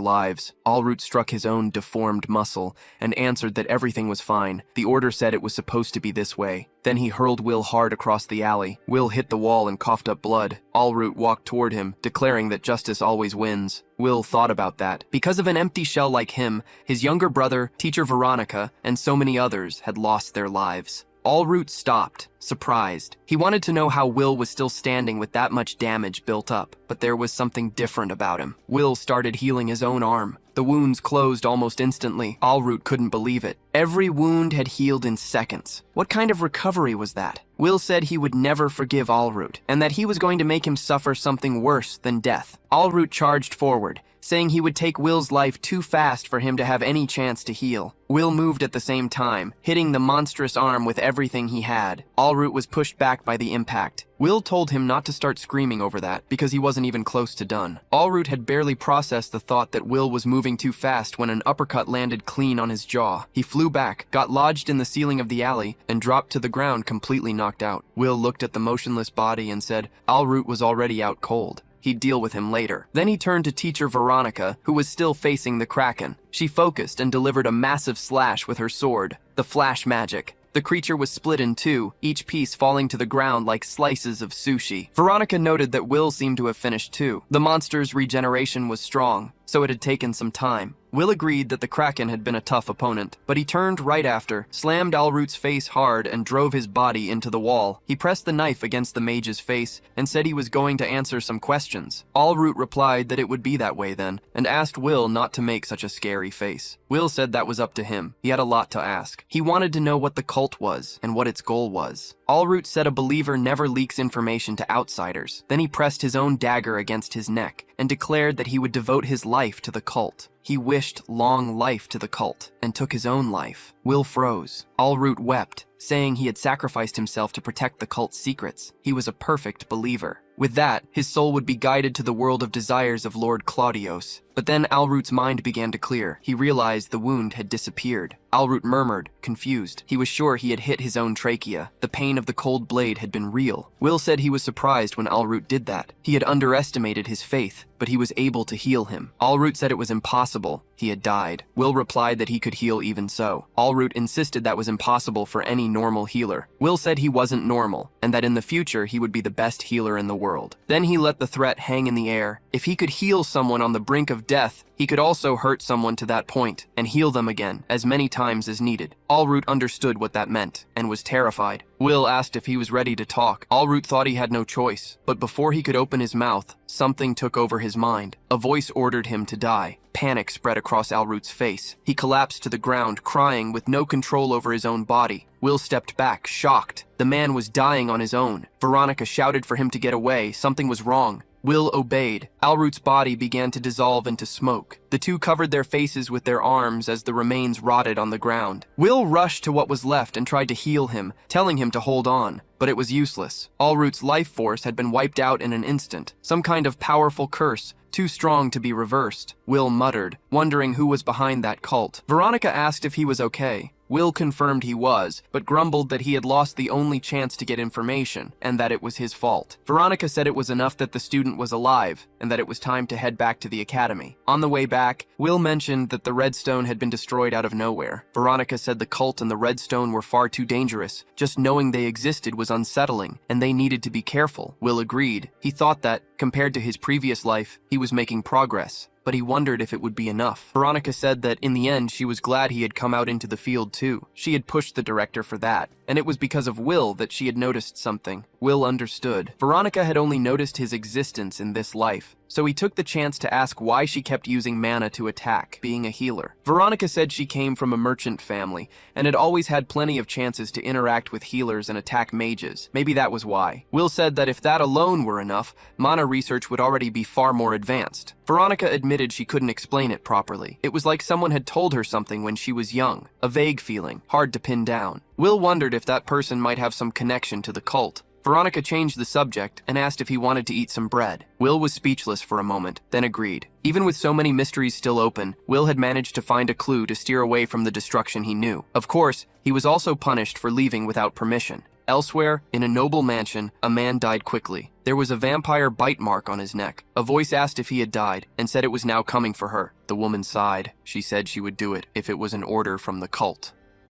lives. Alroot struck his own deformed muscle and answered that everything was fine. The Order said it was supposed to be this way. Then he hurled Will hard across the alley. Will hit the wall and coughed up blood. Alroot walked toward him, declaring that justice always wins. Will thought about that. Because of an empty shell like him, his younger brother, teacher Veronica, and so many others had lost their lives. Alroot stopped, surprised. He wanted to know how Will was still standing with that much damage built up, but there was something different about him. Will started healing his own arm. The wounds closed almost instantly. Allroot couldn't believe it. Every wound had healed in seconds. What kind of recovery was that? Will said he would never forgive Allroot, and that he was going to make him suffer something worse than death. Allroot charged forward, saying he would take Will's life too fast for him to have any chance to heal. Will moved at the same time, hitting the monstrous arm with everything he had. Allroot was pushed back by the impact. Will told him not to start screaming over that, because he wasn't even close to done. Allroot had barely processed the thought that Will was moving too fast when an uppercut landed clean on his jaw. He flew back, got lodged in the ceiling of the alley, and dropped to the ground completely knocked out. Will looked at the motionless body and said Allroot was already out cold. He'd deal with him later. Then he turned to teacher Veronica, who was still facing the Kraken. She focused and delivered a massive slash with her sword, the flash magic. The creature was split in two, each piece falling to the ground like slices of sushi. Veronica noted that Will seemed to have finished too. The monster's regeneration was strong, so it had taken some time. Will agreed that the Kraken had been a tough opponent, but he turned right after, slammed Allroot's face hard, and drove his body into the wall. He pressed the knife against the mage's face and said he was going to answer some questions. Allroot replied that it would be that way then, and asked Will not to make such a scary face. Will said that was up to him. He had a lot to ask. He wanted to know what the cult was and what its goal was. Allroot said a believer never leaks information to outsiders. Then he pressed his own dagger against his neck and declared that he would devote his life to the cult. He wished long life to the cult and took his own life. Will froze. Allroot wept, saying he had sacrificed himself to protect the cult's secrets. He was a perfect believer. With that, his soul would be guided to the world of desires of Lord Claudios. But then Allroot's mind began to clear. He realized the wound had disappeared. Allroot murmured, confused. He was sure he had hit his own trachea. The pain of the cold blade had been real. Will said he was surprised when Allroot did that. He had underestimated his faith, but he was able to heal him. Allroot said it was impossible. He had died. Will replied that he could heal even so. Allroot insisted that was impossible for any normal healer. Will said he wasn't normal, and that in the future he would be the best healer in the world. Then he let the threat hang in the air. If he could heal someone on the brink of death, he could also hurt someone to that point and heal them again as many times as needed. Allroot understood what that meant and was terrified. Will asked if he was ready to talk. Allroot thought he had no choice, but before he could open his mouth, something took over his mind. A voice ordered him to die. Panic spread across Allroot's face. He collapsed to the ground, crying with no control over his own body. Will stepped back, shocked. The man was dying on his own. Veronica shouted for him to get away. Something was wrong. Will obeyed. Allroot's body began to dissolve into smoke. The two covered their faces with their arms as the remains rotted on the ground. Will rushed to what was left and tried to heal him, telling him to hold on, but it was useless. Allroot's life force had been wiped out in an instant. Some kind of powerful curse, too strong to be reversed. Will muttered, wondering who was behind that cult. Veronica asked if he was okay. Will confirmed he was, but grumbled that he had lost the only chance to get information, and that it was his fault. Veronica said it was enough that the student was alive, and that it was time to head back to the academy. On the way back, Will mentioned that the redstone had been destroyed out of nowhere. Veronica said the cult and the redstone were far too dangerous. Just knowing they existed was unsettling, and they needed to be careful. Will agreed. He thought that, compared to his previous life, he was making progress, but he wondered if it would be enough. Veronica said that in the end she was glad he had come out into the field too. She had pushed the director for that, and it was because of Will that she had noticed something. Will understood. Veronica had only noticed his existence in this life, so he took the chance to ask why she kept using mana to attack, being a healer. Veronica said she came from a merchant family, and had always had plenty of chances to interact with healers and attack mages. Maybe that was why. Will said that if that alone were enough, mana research would already be far more advanced. Veronica admitted she couldn't explain it properly. It was like someone had told her something when she was young, a vague feeling, hard to pin down. Will wondered if that person might have some connection to the cult. Veronica changed the subject and asked if he wanted to eat some bread. Will was speechless for a moment, then agreed. Even with so many mysteries still open, Will had managed to find a clue to steer away from the destruction he knew. Of course, he was also punished for leaving without permission. Elsewhere, in a noble mansion, a man died quickly. There was a vampire bite mark on his neck. A voice asked if he had died, and said it was now coming for her. The woman sighed. She said she would do it if it was an order from the cult.